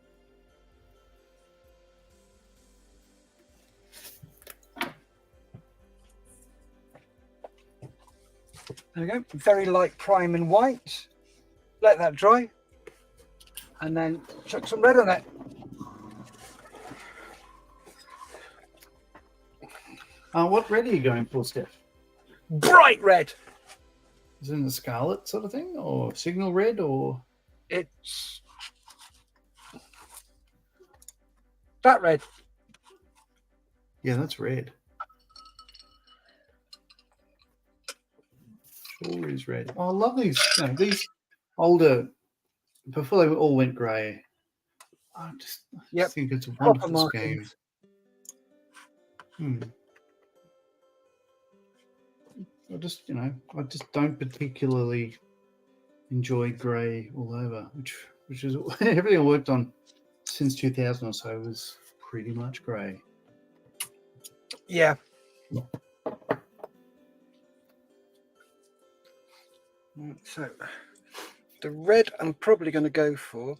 There we go. Very light prime in white. Let that dry. And then chuck some red on it. What red are you going for, Steph? Bright red. Is it in the scarlet sort of thing, or signal red, or It's that red. yeah, that's red. Sure is red. Oh, I love these. You know, these older before they all went grey. I just think it's a Proper wonderful scheme. markings. I just don't particularly enjoy grey all over, which is everything I worked on since 2000 or so was pretty much grey. Yeah. So the red I'm probably going to go for.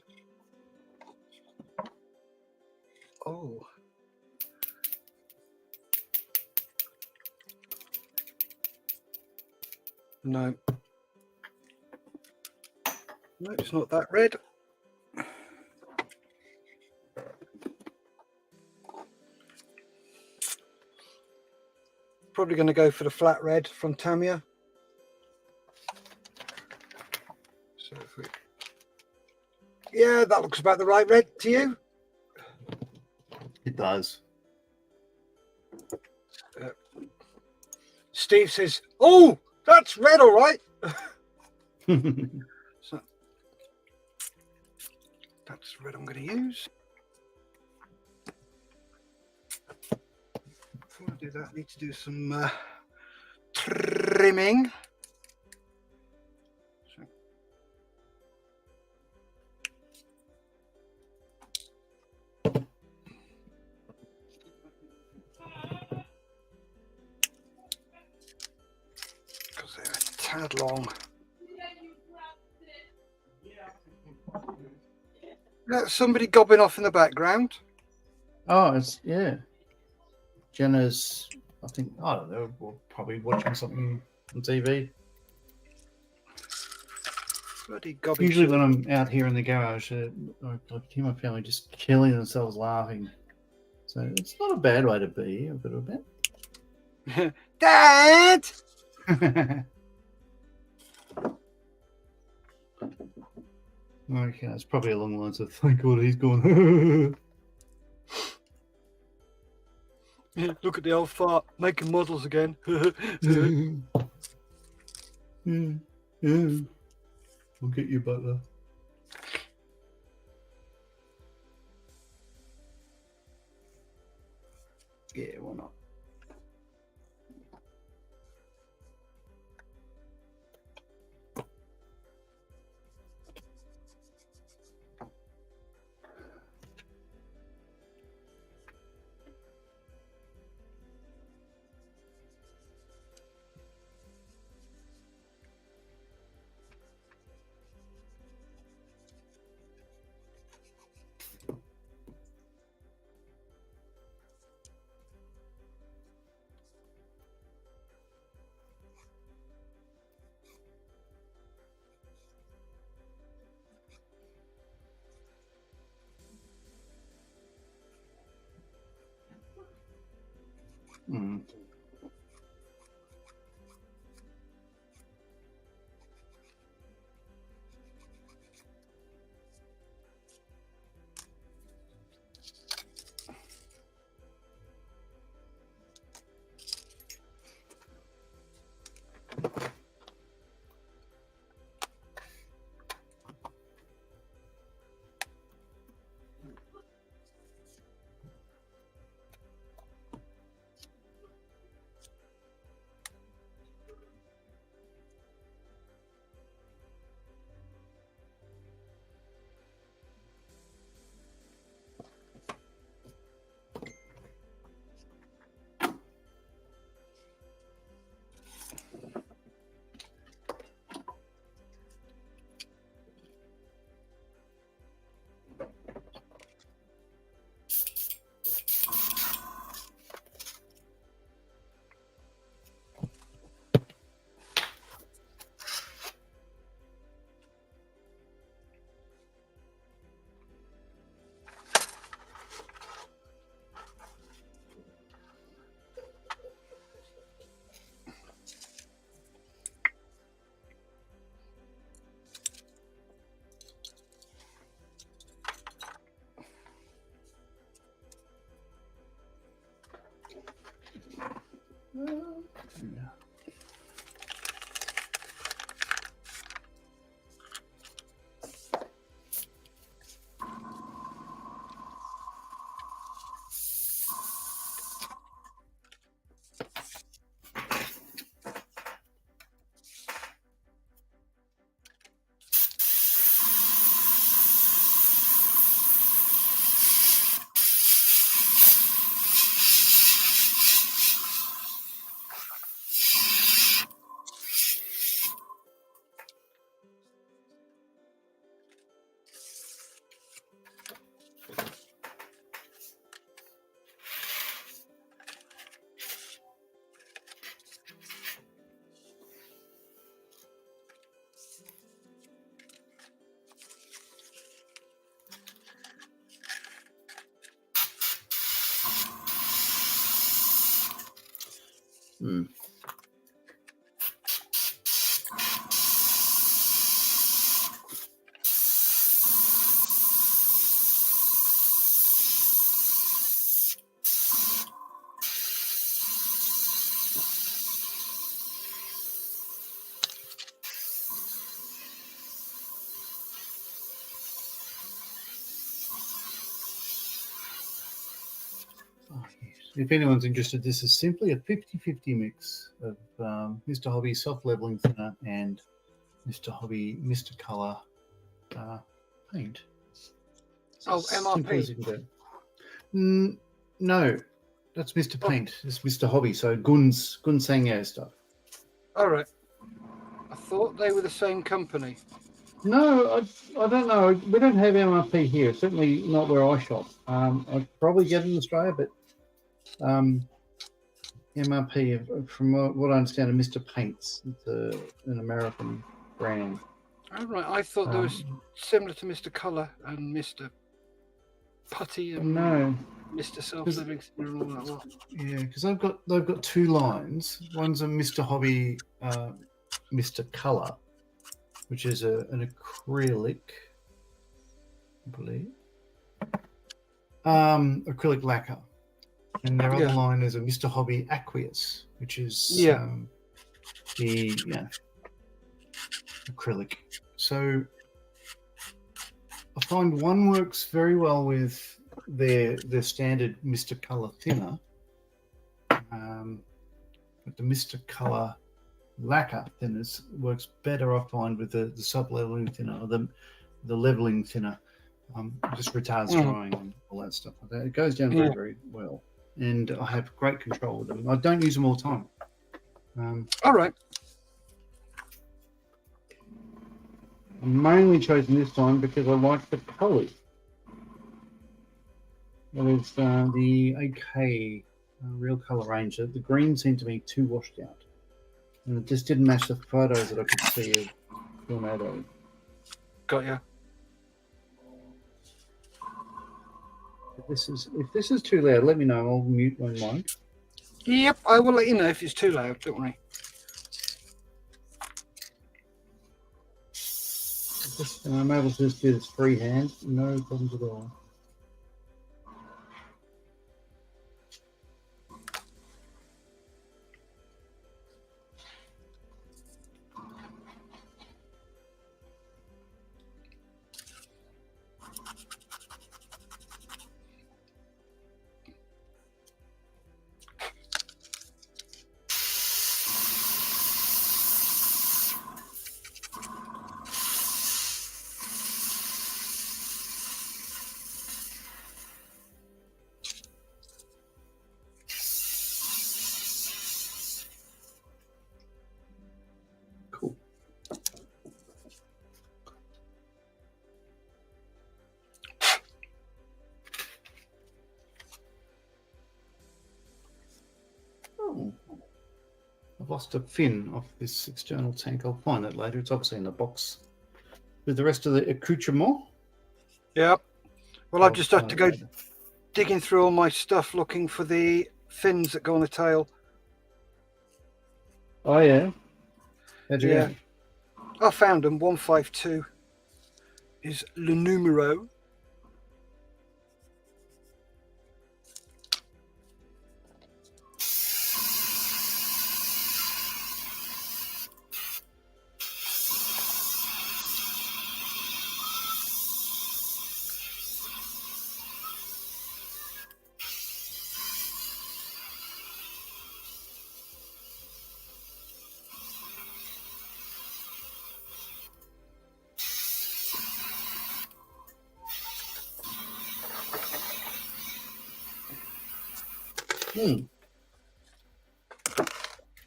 Oh. No. No, it's not that red. Probably going to go for the flat red from Tamiya. So if we... Yeah, that looks about the right red to you. It does. Steve says, "Oh, that's red, all right." So that's the red I'm going to use. Before I do that, I need to do some trimming. So. Because they're a tad long. That's somebody gobbing off in the background. Oh, it's Jenna's. I think I don't know. We're probably watching something on TV. Bloody gobby Usually, when children. I'm out here in the garage, I hear my family just killing themselves laughing. So it's not a bad way to be a little bit. Dad! Okay, it's probably along the lines of thank God he's gone. Look at the old fart making models again. Yeah. We'll get you, butler. Yeah, why not? Mm. Yeah. Mm. Oh, yes. If anyone's interested, this is simply a 50-50 mix of Mr. Hobby soft leveling thinner and Mr. Hobby Mr. Color paint. Oh, Simple as MRP. you can do. No, that's Mr. Oh. Paint. It's Mr. Hobby. So Gun Sangyo stuff. All right. I thought they were the same company. No, I don't know. We don't have MRP here. Certainly not where I shop. I'd probably get it in Australia, but MRP, from what I understand, of Mr. Paints. It's an American brand. Oh, right. I thought there was similar to Mr. Colour and Mr. Putty and No. Mr. Self-Living and all that lot. Yeah, because they've got two lines. One's a Mr. Hobby, Mr. Colour, which is an acrylic, I believe. Acrylic lacquer. And their other line is a Mr. Hobby Aqueous, which is the acrylic. So I find one works very well with their standard Mr. Colour thinner, but the Mr. Colour lacquer thinners works better, I find, with the sub-leveling thinner or the leveling thinner. Just retards drying and all that stuff like that. It goes down very, very well. And I have great control with them. I don't use them all the time. All right. I mainly chosen this time because I like the colours. That is the AK Real Colour range. The green seemed to be too washed out. And it just didn't match the photos that I could see of Tornado. Got you. If this is too loud, let me know. I'll mute my mic. Yep, I will let you know if it's too loud. Don't worry. I'm able to just do this freehand, no problems at all. Cool. Oh, I've lost a fin off this external tank. I'll find that later. It's obviously in the box with the rest of the accoutrement. Yep. Well, I've just had to go digging through all my stuff looking for the fins that go on the tail. Oh, yeah? How'd you go? I found them. 152 is le numero.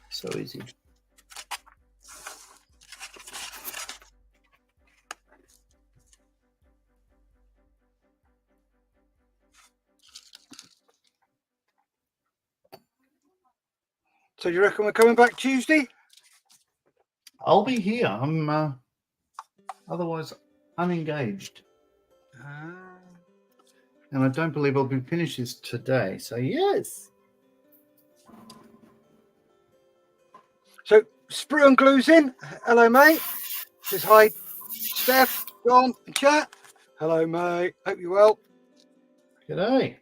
So easy. So you reckon we're coming back Tuesday? I'll be here. I'm otherwise unengaged. And I don't believe I'll be finished this today. So, yes. So, Sprue and Glue's in. Hello, mate. Says hi, Steph, John, and chat. Hello, mate. Hope you're well. G'day.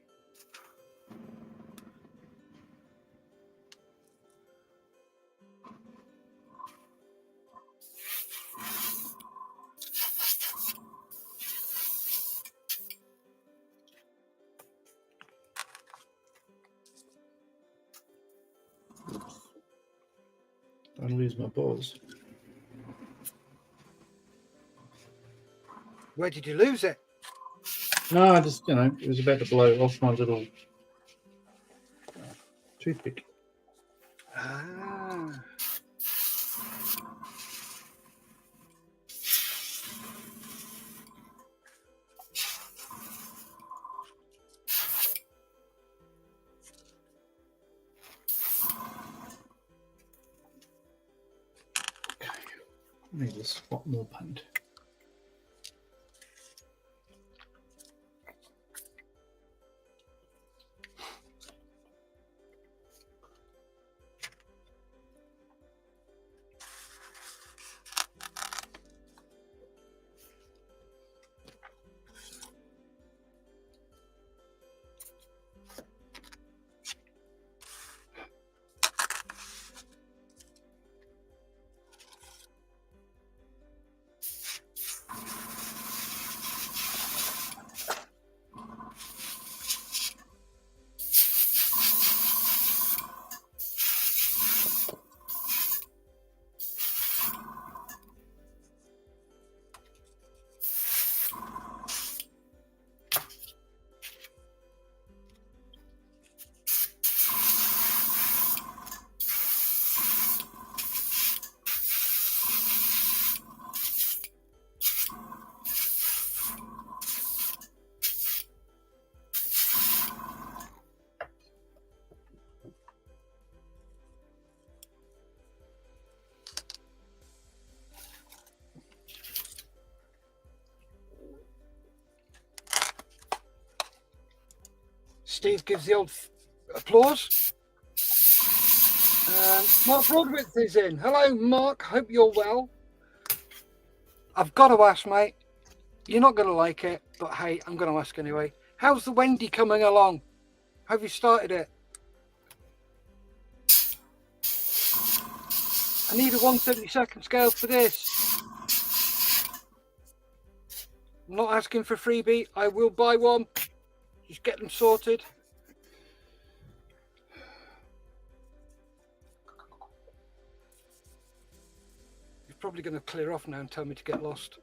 Don't lose my balls. Where did you lose it? No, I just, it was about to blow off my little toothpick. I need to swap more paint. Steve gives the old applause. Mark Broadwith is in. Hello, Mark. Hope you're well. I've got to ask, mate. You're not going to like it, but hey, I'm going to ask anyway. How's the Wendy coming along? Have you started it? I need a 1/72 scale for this. I'm not asking for a freebie. I will buy one. Just get them sorted. He's probably going to clear off now and tell me to get lost.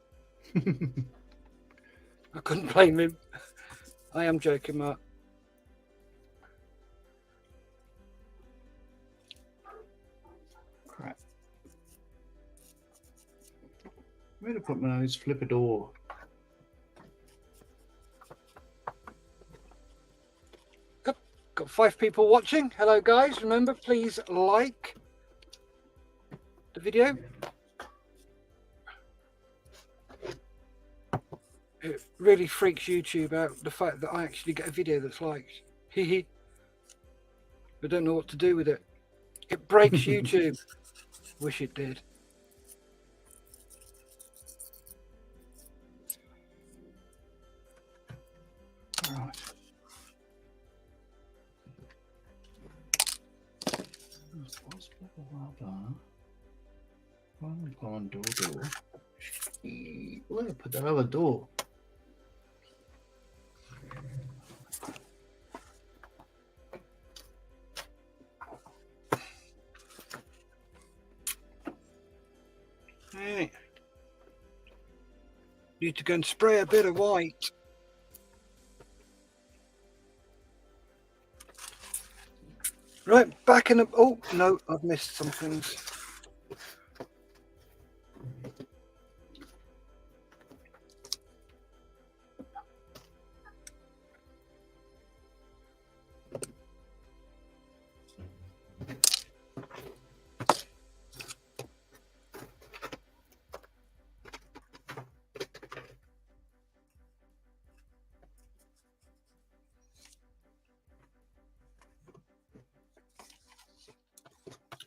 I couldn't blame him. I am joking, Mark. Crap. Where to put my nose? Flip a door. Got 5 people watching. Hello, guys. Remember, please like the video. It really freaks YouTube out, the fact that I actually get a video that's liked. Hee. I don't know what to do with it. It breaks YouTube. Wish it did. All right. Go on door. Where did I put that other door? Hey. Need to go and spray a bit of white. Right, back in the... Oh, no, I've missed some things.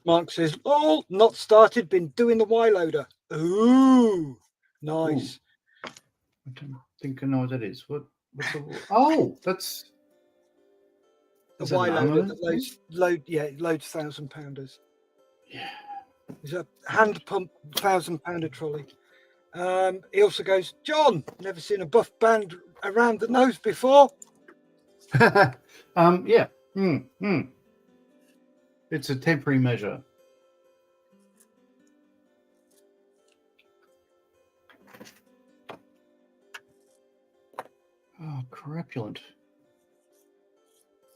Mark says, oh, not started, been doing the Y loader. Ooh, nice. Ooh. I don't think I know what that is. What's the... Oh, that's The Y loader that loads 1,000-pounders. Yeah. It's a hand pump 1,000-pounder trolley. He also goes, John, never seen a buff band around the nose before. Yeah. It's a temporary measure. Oh, crapulent.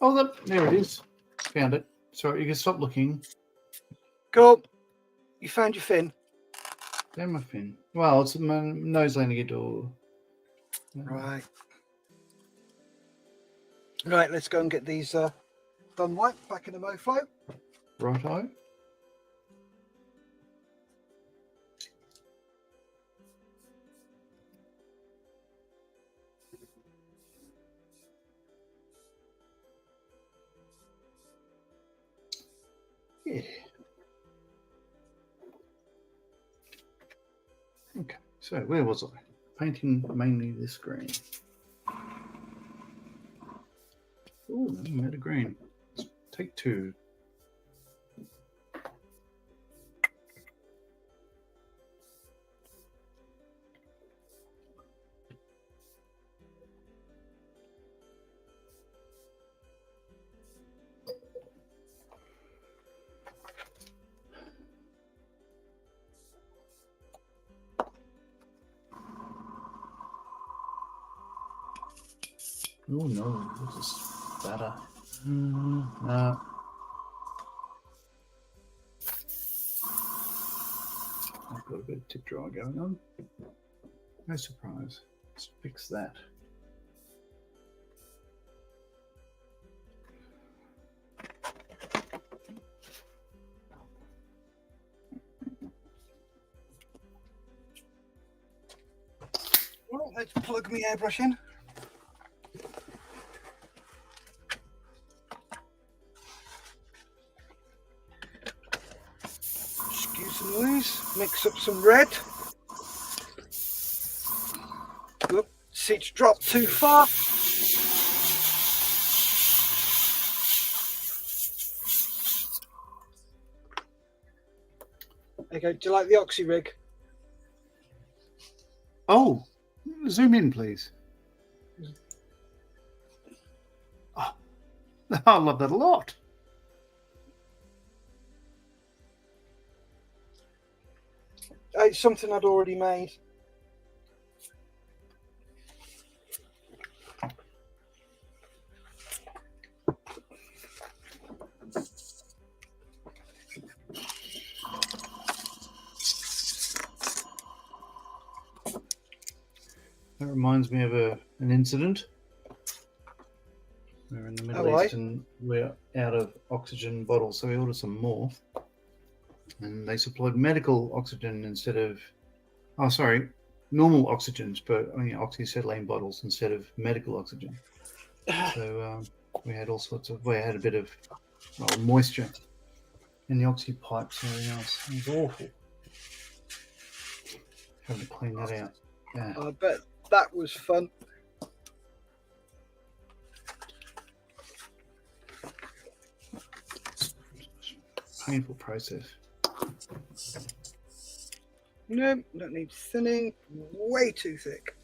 Oh, there it is. Found it. Sorry, you can stop looking. Cool. You found your fin. Damn my fin. Well, it's my nose landing a door. Right. Right, let's go and get these done white back in the MoFlow. Righto. Yeah. Okay, so where was I? Painting mainly this green. Oh, no, I'm out of green. Let's take 2. Oh no, this is better. No. I've got a bit of tip dry going on. No surprise. Let's fix that. Well, let's plug my airbrush in. Excuse the noise. Mix up some red. Oops, it's dropped too far. There you go. Do you like the oxy rig? Oh, zoom in, please. Oh, I love that a lot. It's something I'd already made. That reminds me of an incident. We're in the Middle East and we're out of oxygen bottles, so we ordered some more. And they supplied medical oxygen instead of, normal oxygens, but oxyacetylene bottles instead of medical oxygen. So we had all sorts of, we had a bit of moisture in the oxy pipes and everything else. It was awful. Having to clean that out. Yeah. I bet that was fun. Painful process. No, don't need thinning. Way too thick.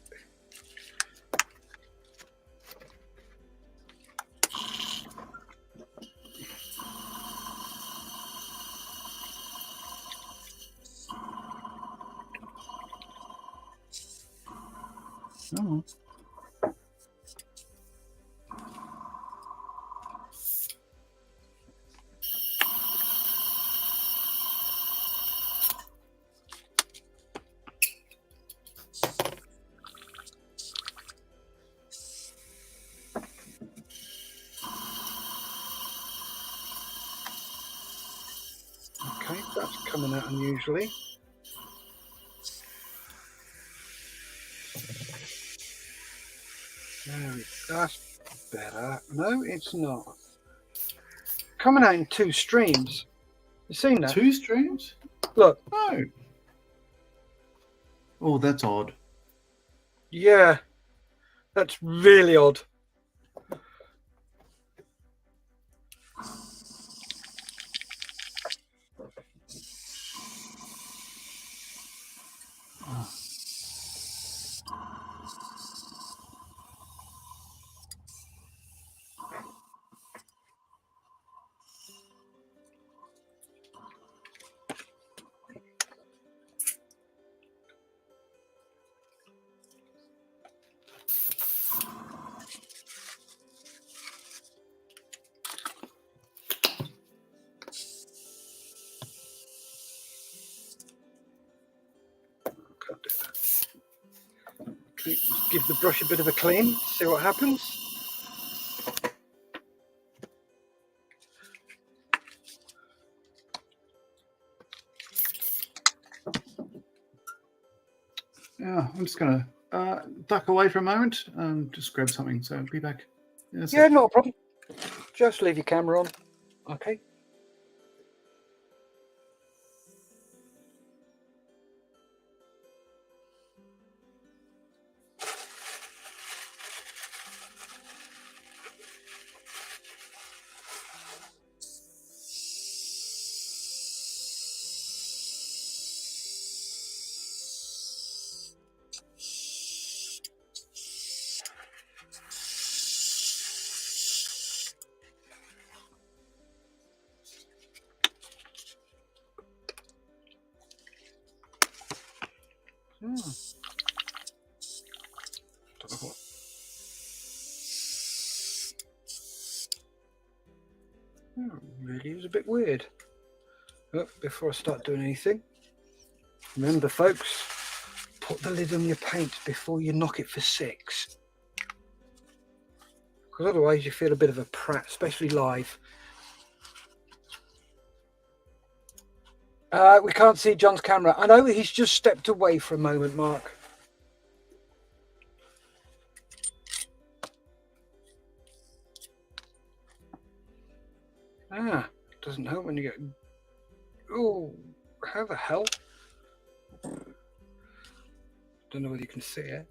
Oh. Okay, that's coming out unusually. No, that's better. No, it's not. Coming out in 2 streams. You seen that? 2 streams? Look. No. Oh, that's odd. Yeah, that's really odd. Can't do that. Okay, give the brush a bit of a clean, see what happens. Yeah, I'm just going to duck away for a moment and just grab something. So be back. Yeah, not a problem. Just leave your camera on. Okay. Don't know what. Really is a bit weird. Oh, before I start doing anything, remember, folks, put the lid on your paint before you knock it for 6. Because otherwise you feel a bit of a prat, especially live. We can't see John's camera. I know he's just stepped away for a moment, Mark. Doesn't help when you get... Oh, how the hell? Don't know whether you can see it.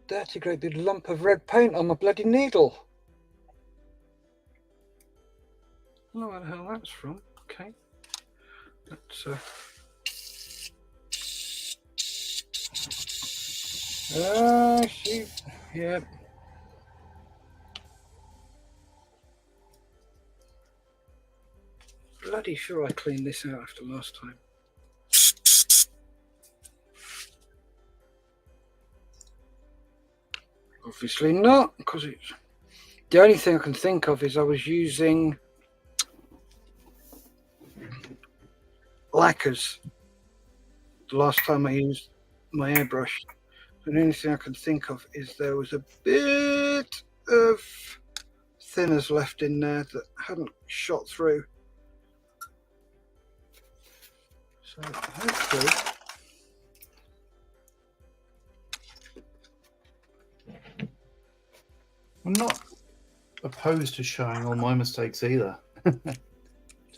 Dirty great big lump of red paint on my bloody needle. I don't know where the hell that's from. Okay. That's see, yeah. Bloody sure I cleaned this out after last time. Obviously not, because it's the only thing I can think of is I was using lacquers the last time I used my airbrush. And the only thing I can think of is there was a bit of thinners left in there that hadn't shot through. So hopefully I'm not opposed to showing all my mistakes either to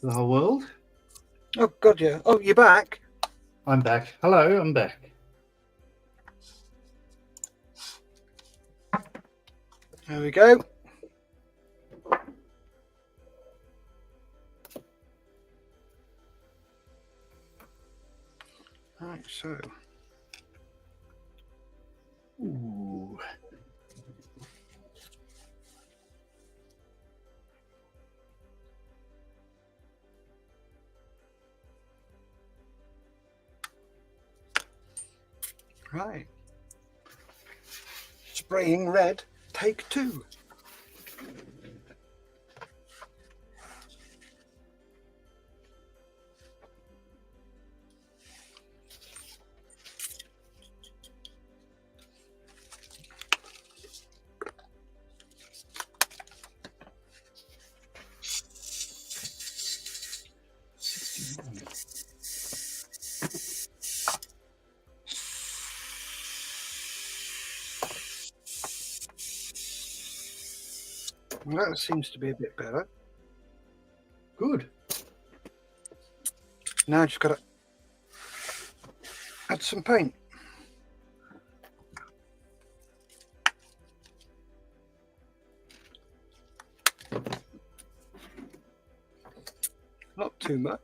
the whole world. Oh god, yeah. Oh, you're back. I'm back. Hello, I'm back. There we go. Right, so. Ooh. Right. Spraying red, take 2. Well, that seems to be a bit better. Good. Now I just got to add some paint. Not too much.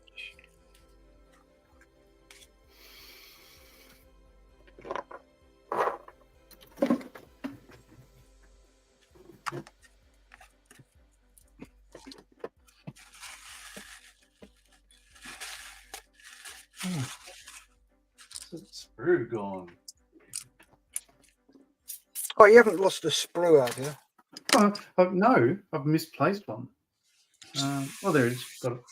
Sprue gone. Oh, you haven't lost a sprue, have you? No, I've misplaced one. Oh, there it is. Got it.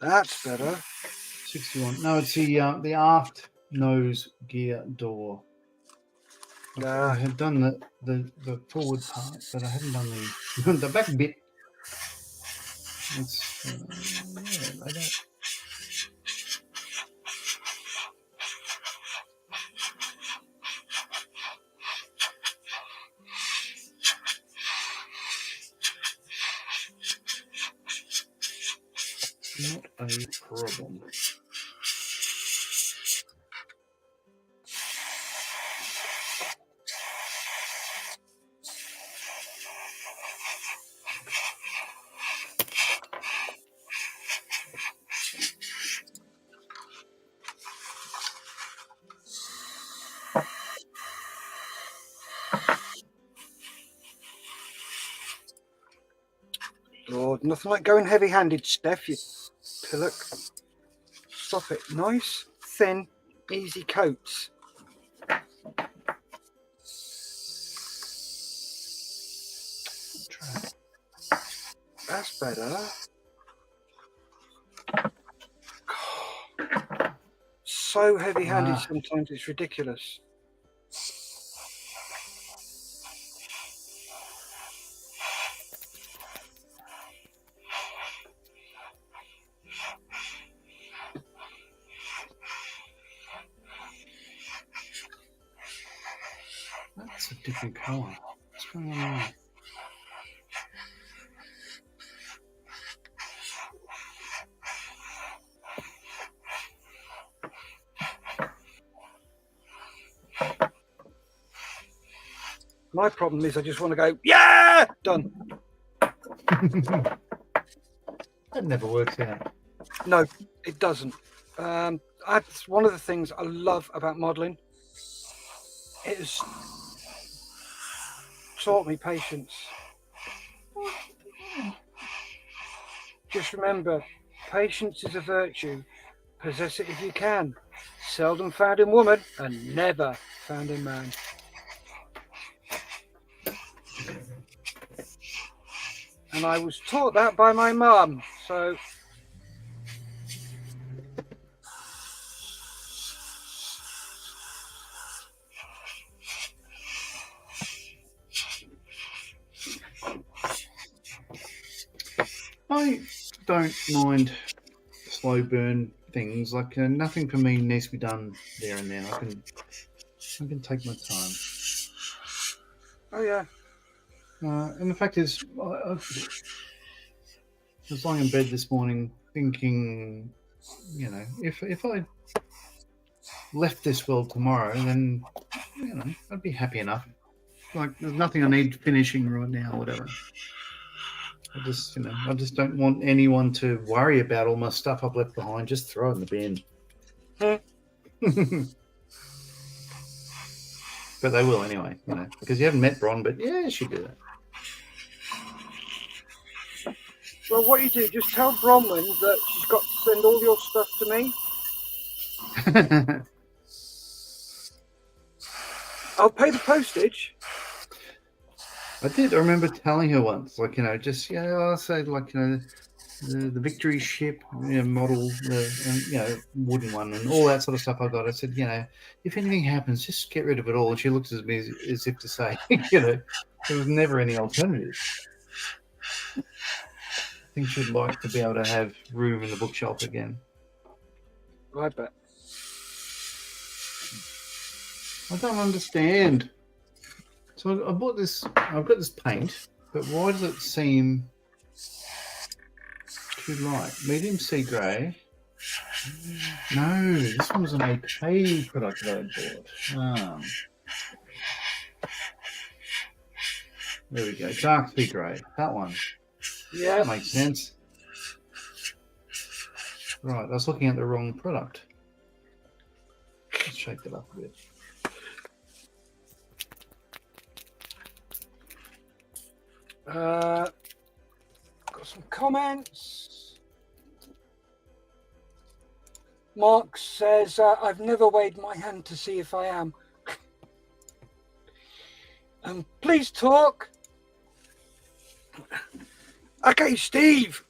That's better. 61. No, it's the aft nose gear door. I had done the forward part, but I hadn't done the back bit. It's yeah, like that. Not a problem. Lord, nothing like going heavy-handed, Steph, you pillock. Stop it. Nice, thin easy coats. Try. That's better. So heavy-handed sometimes it's ridiculous. That's a different colour. What's going on there? My problem is I just want to go, yeah, done. That never works out. No, it doesn't. That's one of the things I love about modelling. It has taught me patience. Just remember, patience is a virtue. Possess it if you can. Seldom found in woman and never found in man. And I was taught that by my mum, so... I don't mind slow burn things. Like nothing for me needs to be done there and then. I can take my time. Oh yeah. And the fact is, I was lying in bed this morning thinking, you know, if I left this world tomorrow, then you know I'd be happy enough. Like there's nothing I need finishing right now, or whatever. I just don't want anyone to worry about all my stuff I've left behind. Just throw it in the bin. But they will anyway, you know, because you haven't met Bron. But yeah, she do that. Well, what you do, just tell Bronwyn that she's got to send all your stuff to me. I'll pay the postage. I did. I remember telling her once, like, you know, just, yeah, I'll say, like, you know, the Victory ship, you know, model, and, you know, wooden one and all that sort of stuff I got. I said, you know, if anything happens, just get rid of it all. And she looked at me as if to say, you know, there was never any alternative. I think she'd like to be able to have room in the bookshelf again. I bet. I don't understand. So I bought this. I've got this paint, but why does it seem too light? Medium sea grey. No, this one was an AP product that I bought. There we go. Dark sea grey. That one. Yeah. That makes sense. Right, I was looking at the wrong product. Let's shake it up a bit. Got some comments. Mark says, I've never weighed my hand to see if I am. Please talk. Okay, Steve.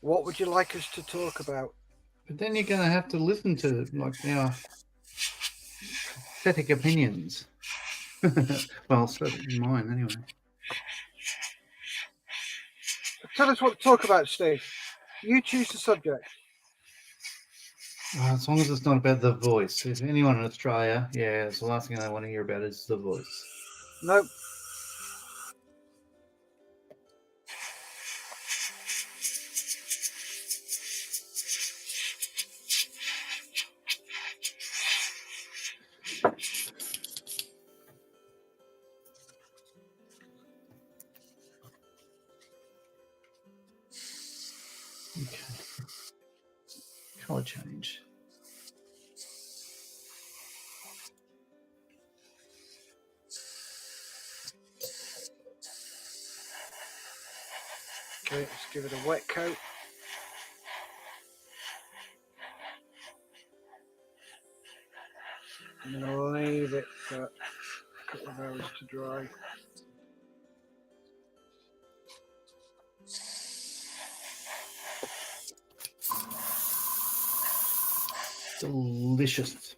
What would you like us to talk about? But then you're going to have to listen to, like, our pathetic opinions. Well, certainly mine, anyway. Tell us what to talk about, Steve. You choose the subject. As long as it's not about The Voice. If anyone in Australia, yeah, it's the last thing I want to hear about is The Voice. Nope. Okay. Colour change. Okay, let's give it a wet coat. I'm going to leave it for a couple of hours to dry. Delicious.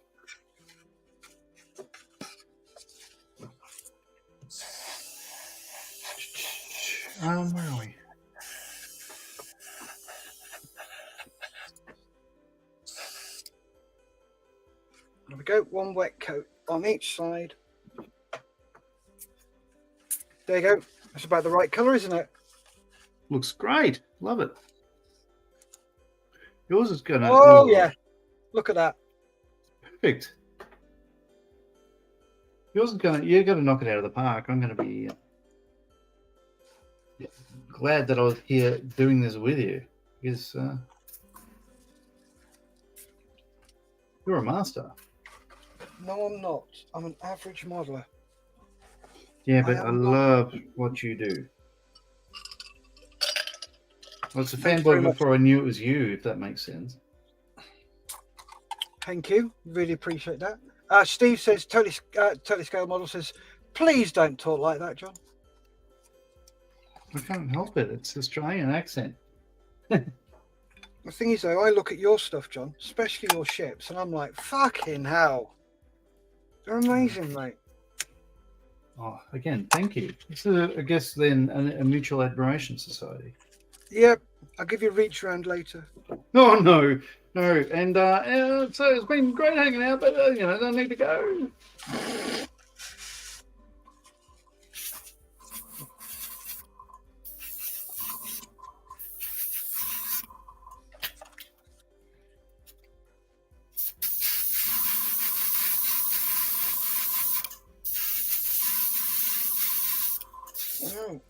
Where are we? There we go. One wet coat on each side. There you go. That's about the right colour, isn't it? Looks great. Love it. Yours is gonna. Oh yeah. Look at that. Perfect. Yours is gonna. You're gonna knock it out of the park. I'm gonna be glad that I was here doing this with you, because you're a master. No, I'm not. I'm an average modeler. Yeah, but I love what you do. I was a fanboy before I knew it was you, if that makes sense. Thank you. Really appreciate that. Steve says, totally scale model says, please don't talk like that, John. I can't help it. It's Australian accent. The thing is, though, I look at your stuff, John, especially your ships, and I'm like, fucking hell. They're amazing, mate. Oh, again, thank you. This is, I guess, then a mutual admiration society. Yep. I'll give you a reach around later. Oh, no. And so it's been great hanging out, but, I don't need to go. Oh,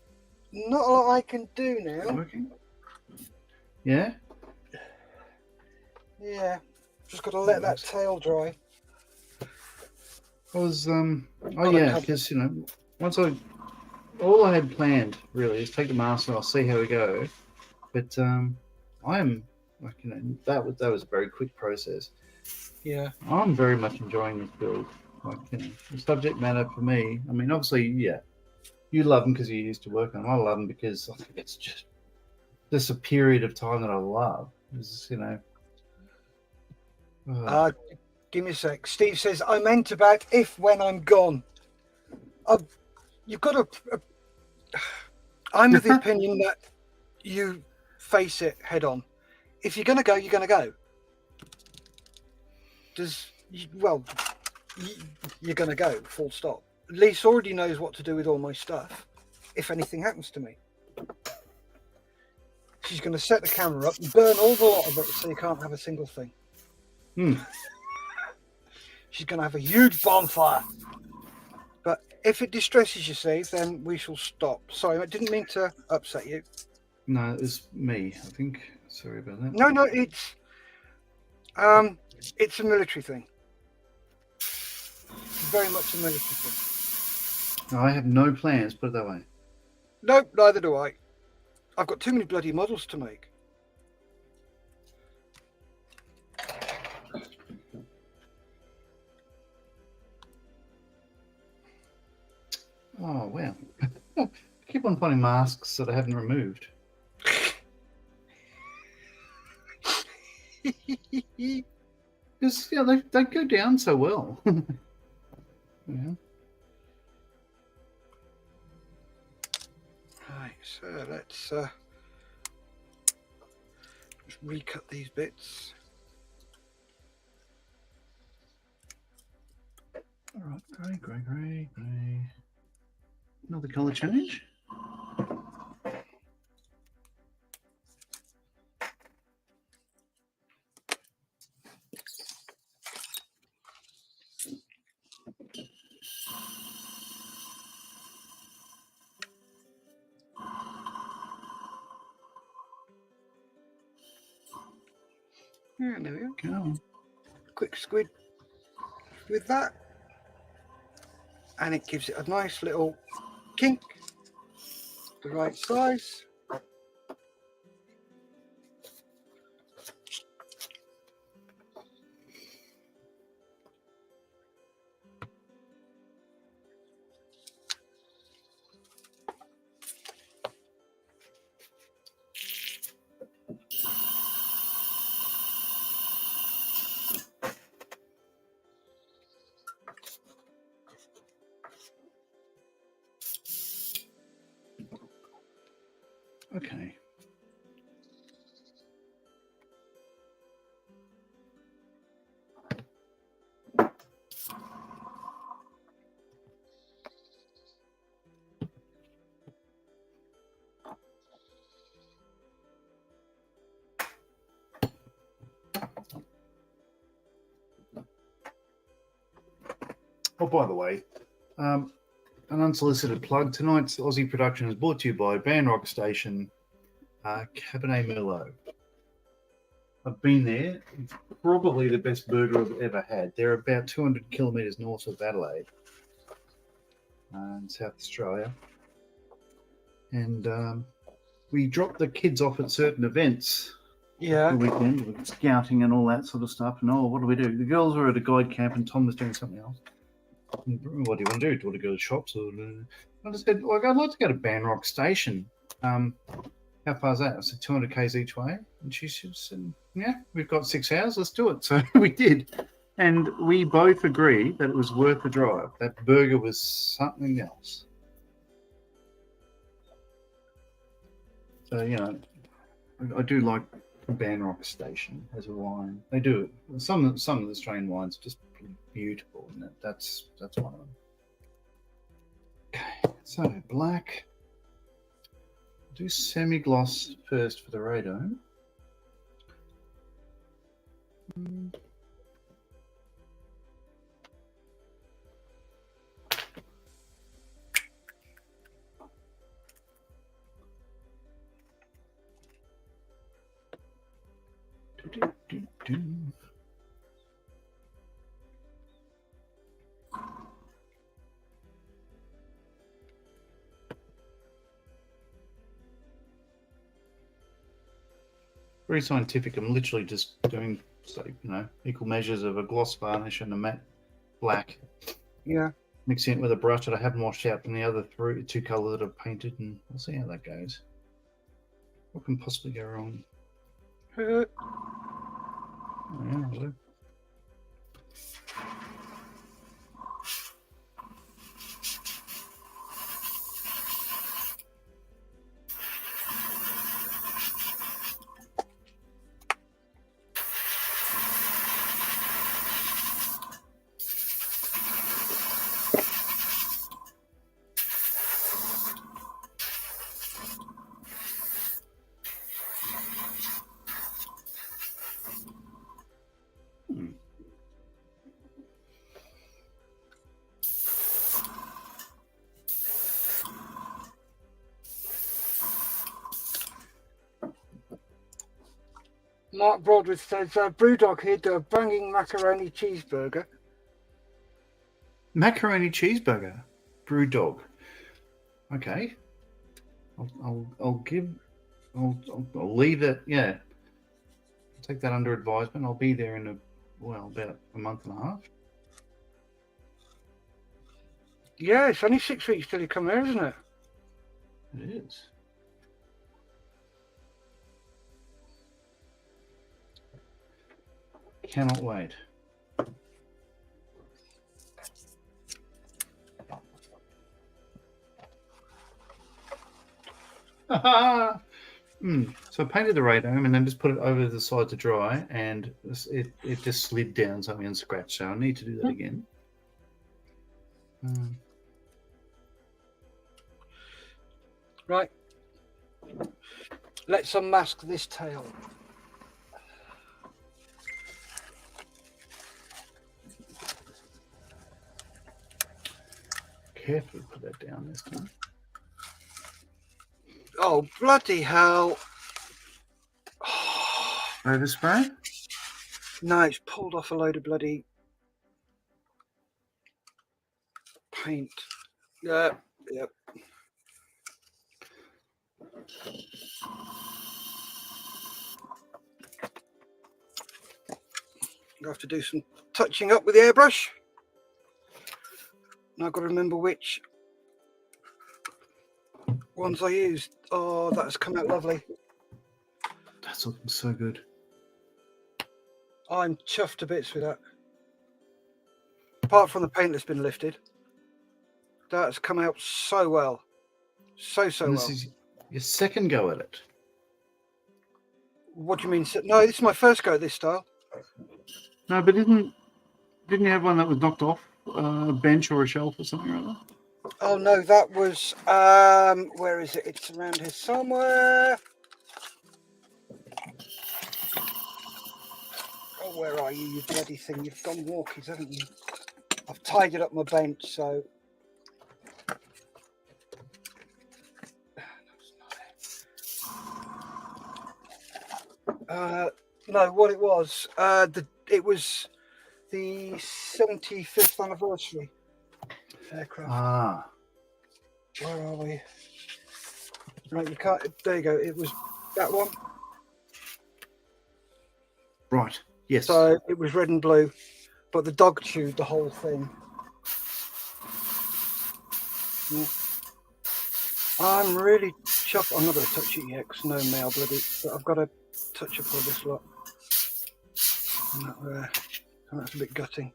not a lot I can do now. Working? Yeah? Yeah. Just got to let that tail dry. I was, because, all I had planned, really, is take the mask and I'll see how we go. But I am, that was a very quick process. Yeah. I'm very much enjoying this build. The subject matter for me, I mean, obviously, yeah, you love them because you used to work on them. I love them because I think it's just a period of time that I love. It's, Give me a sec. Steve says, I meant about when I'm gone. You've got to... I'm of the opinion that you face it head on. If you're going to go, you're going to go. You're going to go, full stop. Lisa already knows what to do with all my stuff if anything happens to me. She's going to set the camera up and burn all the lot of it so you can't have a single thing. She's going to have a huge bonfire. But if it distresses you, Steve, then we shall stop. Sorry, I didn't mean to upset you. No, it's me, I think. Sorry about that. No, it's a military thing. Very much a military thing. No, I have no plans, put it that way. No, neither do I. I've got too many bloody models to make. Oh, wow. I keep on finding masks that I haven't removed. Because, they go down so well. Yeah. Right, so let's just recut these bits. All right, grey. Another colour change. And there we go. Go. Quick squid with that. And it gives it a nice little kink. The right size. Okay. Oh, by the way, an unsolicited plug. Tonight's Aussie production is brought to you by Band Rock Station, Cabernet Merlot. I've been there. It's probably the best burger I've ever had. They're about 200 kilometres north of Adelaide, in South Australia. And we drop the kids off at certain events Yeah. the weekend, with scouting and all that sort of stuff. And what do we do? The girls were at a guide camp and Tom was doing something else. And, what do you want to do? Do you want to go to shops? Or I just said, like, I'd like to go to Band Rock Station. How far is that? I said 200 k's each way. And she said, yeah, we've got 6 hours. Let's do it. So we did. And we both agreed that it was worth the drive. That burger was something else. So, you know, I do like Band Rock Station as a wine. They do. Some of the Australian wines are just beautiful, and that's one of them. Okay, so black. Do semi-gloss first for the radome. Very scientific. I'm literally just doing, say, equal measures of a gloss varnish and a matte black. Yeah. Mixing it with a brush that I haven't washed out from the other two colours that I've painted, and we'll see how that goes. What can possibly go wrong? Oh, yeah, hello. Mark Broadwood says, Brewdog here do a banging macaroni cheeseburger. Macaroni cheeseburger, Brewdog. Okay, I'll leave it. Yeah, I'll take that under advisement. I'll be there in about a month and a half. Yeah, it's only 6 weeks till you come here, isn't it? It is. Cannot wait. So I painted the radome and then just put it over the side to dry, and it just slid down something and scratched. So I need to do that again. Right. Let's unmask this tail. Carefully put that down this time. Oh, bloody hell. Overspray? No, it's pulled off a load of bloody paint. Yep. I have to do some touching up with the airbrush. Now I've got to remember which ones I used. Oh, that's come out lovely. That's looking so good. I'm chuffed to bits with that. Apart from the paint that's been lifted, that's come out so well. So well. Your second go at it. What do you mean? No, this is my first go at this style. No, but didn't you have one that was knocked off a bench or a shelf or something like that? Oh no, that was where is it? It's around here somewhere. Oh, where are you, you bloody thing? You've gone walkies, haven't you? I've tidied up my bench, so no, what it was, it was the 75th anniversary aircraft. Ah, Where are we? Right, you can't. There you go. It was that one. right. Yes. So it was red and blue, but the dog chewed the whole thing. Yeah. I'm really chuffed. I'm not going to touch it yet because no mail bloody. But I've got to touch up all this lot. And that there. And that's a bit gutting.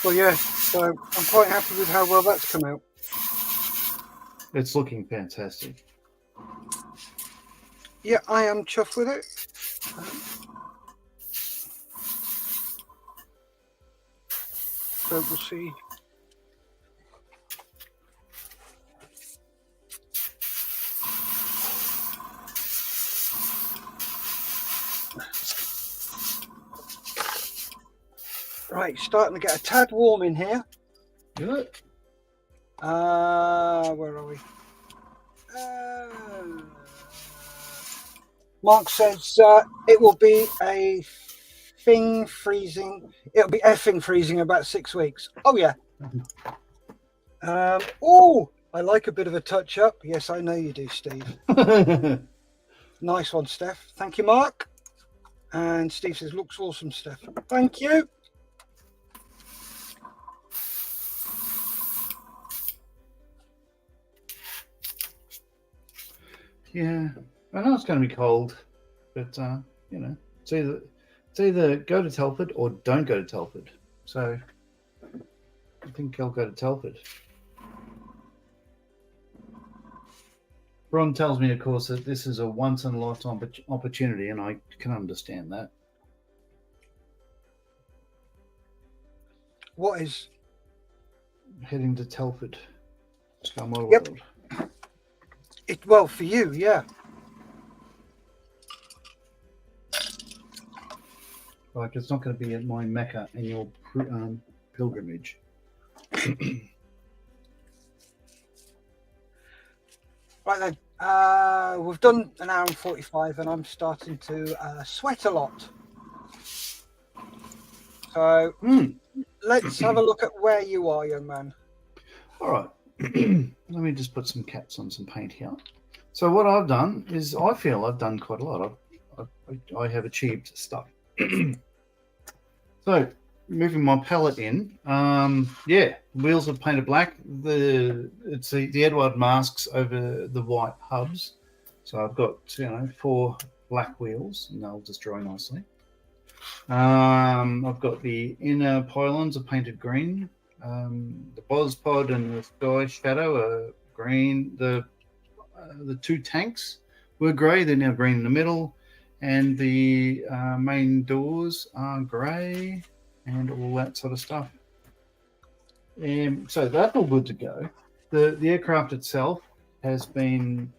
Well, yeah. So I'm quite happy with how well that's come out. It's looking fantastic. Yeah, I am chuffed with it. So we'll see. Right, starting to get a tad warm in here. Good. Where are we? Mark says it will be a thing freezing. It'll be effing freezing in about 6 weeks. Oh yeah. Oh, I like a bit of a touch up. Yes, I know you do, Steve. Nice one, Steph. Thank you, Mark. And Steve says, looks awesome, Steph. Thank you. Yeah, I know it's going to be cold, but you know, it's either go to Telford or don't go to Telford. So I think I'll go to Telford. Ron tells me, of course, that this is a once-in-a-lifetime opportunity, and I can understand that. What is? Heading to Telford. Sky Model Yep. World. Well, for you, yeah. Like, it's not going to be at my Mecca annual pilgrimage. Right then, we've done an hour and 45 and I'm starting to sweat a lot. So let's have a look at where you are, young man. All right. Let me just put some caps on some paint here. So what I've done is I feel I've done quite a lot. I have achieved stuff. So moving my palette in, yeah, wheels are painted black. It's the Eduard masks over the white hubs. So I've got 4 black wheels, and they'll just dry nicely. I've got the inner pylons are painted green. The Boz pod and the Sky Shadow are green. The 2 tanks were grey. They're now green in the middle, and the main doors are grey, and all that sort of stuff. So that's all good to go. The aircraft itself has been,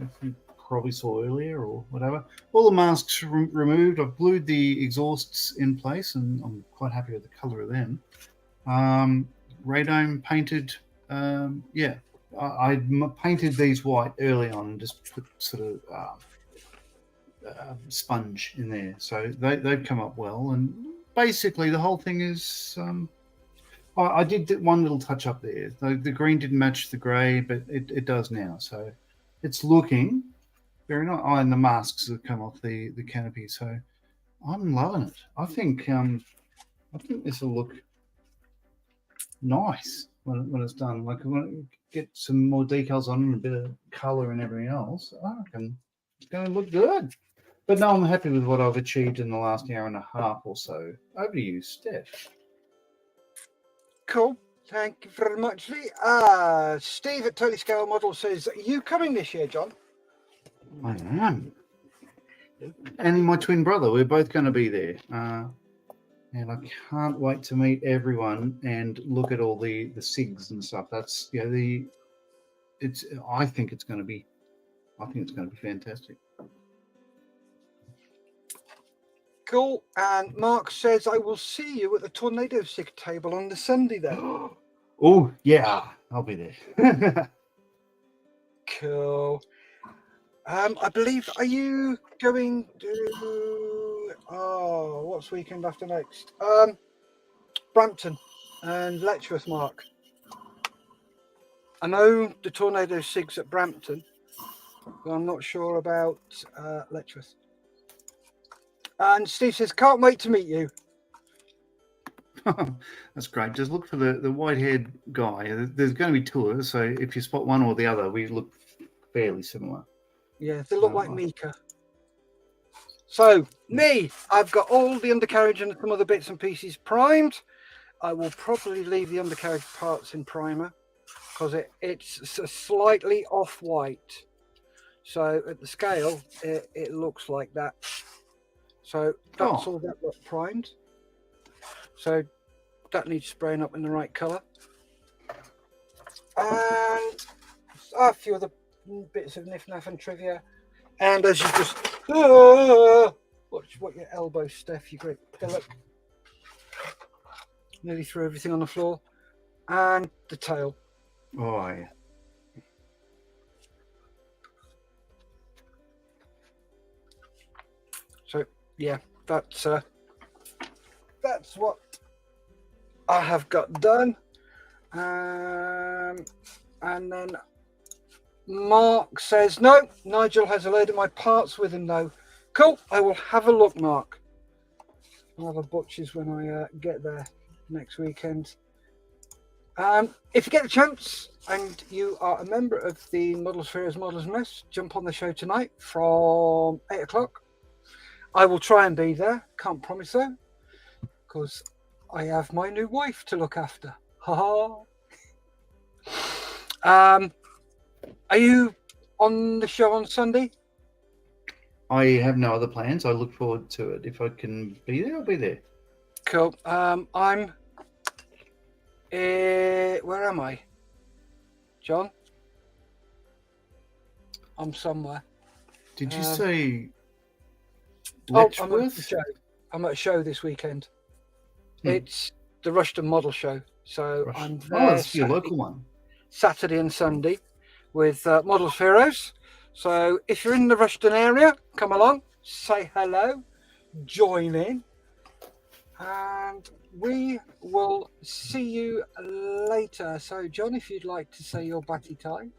if you probably saw earlier or whatever, all the masks removed. I've glued the exhausts in place, and I'm quite happy with the colour of them. Radome painted. Yeah, I painted these white early on and just put sort of sponge in there, so they've come up well. And basically, the whole thing is. I did one little touch up there. The green didn't match the grey, but it does now. So it's looking very nice. Oh, and the masks have come off the canopy, so I'm loving it. I think this will look nice when it's done. Like, I want to get some more decals on and a bit of colour and everything else. I reckon it's going to look good. But no, I'm happy with what I've achieved in the last hour and a half or so. Over to you, Steph. Cool. Thank you very much, Lee. Steve at Totally Scale Model says, are you coming this year, John? I am. And my twin brother, we're both going to be there. And I can't wait to meet everyone and look at all the SIGs and stuff. That's I think it's going to be fantastic. Cool. And Mark says, I will see you at the Tornado SIG table on the Sunday then. Oh, yeah, I'll be there. Cool. I believe, are you going to, what's weekend after next? Brampton and Letchworth, Mark. I know the Tornado SIG's at Brampton, but I'm not sure about Letchworth. And Steve says, can't wait to meet you. That's great. Just look for the white-haired guy. There's going to be tours, so if you spot one or the other, we look fairly similar. Yeah, they look like Mika. So, me, I've got all the undercarriage and some other bits and pieces primed. I will probably leave the undercarriage parts in primer because it's slightly off-white. So, at the scale, it looks like that. So, that's all that got primed. So, that needs spraying up in the right colour. And a few other bits of niff-naff and trivia. And as you just watch what your elbow, Steph, you great pillock. Nearly threw everything on the floor. And the tail. Oh, yeah. So yeah, that's what I have got done. And then Mark says, no, Nigel has a load of my parts with him though. Cool, I will have a look, Mark. I'll have a butcher's when I get there next weekend. If you get the chance and you are a member of the Models Heroes Models Mess, jump on the show tonight from 8 o'clock. I will try and be there. Can't promise though, because I have my new wife to look after. Ha ha. Are you on the show on Sunday? I have no other plans. I look forward to it. If I can be there, I'll be there. Cool. I'm. Where am I? John? I'm somewhere. Did you say Letchworth? I'm at the Letchworth? show. I'm at a show this weekend. It's the Rushton Model Show. So I'm there. It's your local one. Saturday and Sunday with Models Heroes. So if you're in the Rushton area, come along, say hello, join in, and we will see you later. So John, if you'd like to say your batty time.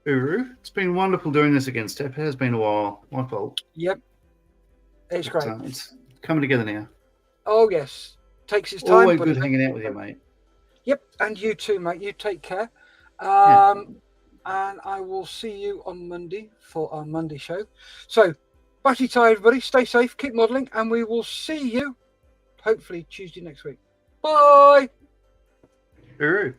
Uru, it's been wonderful doing this again, Steph. It has been a while. My fault. Yep. It's great. It's coming together now. Oh, yes. Takes its time. Always but good hanging out with you, mate. Yep. And you too, mate. You take care. And I will see you on Monday for our Monday show. So, batty tie, everybody. Stay safe. Keep modelling. And we will see you hopefully Tuesday next week. Bye. Uru.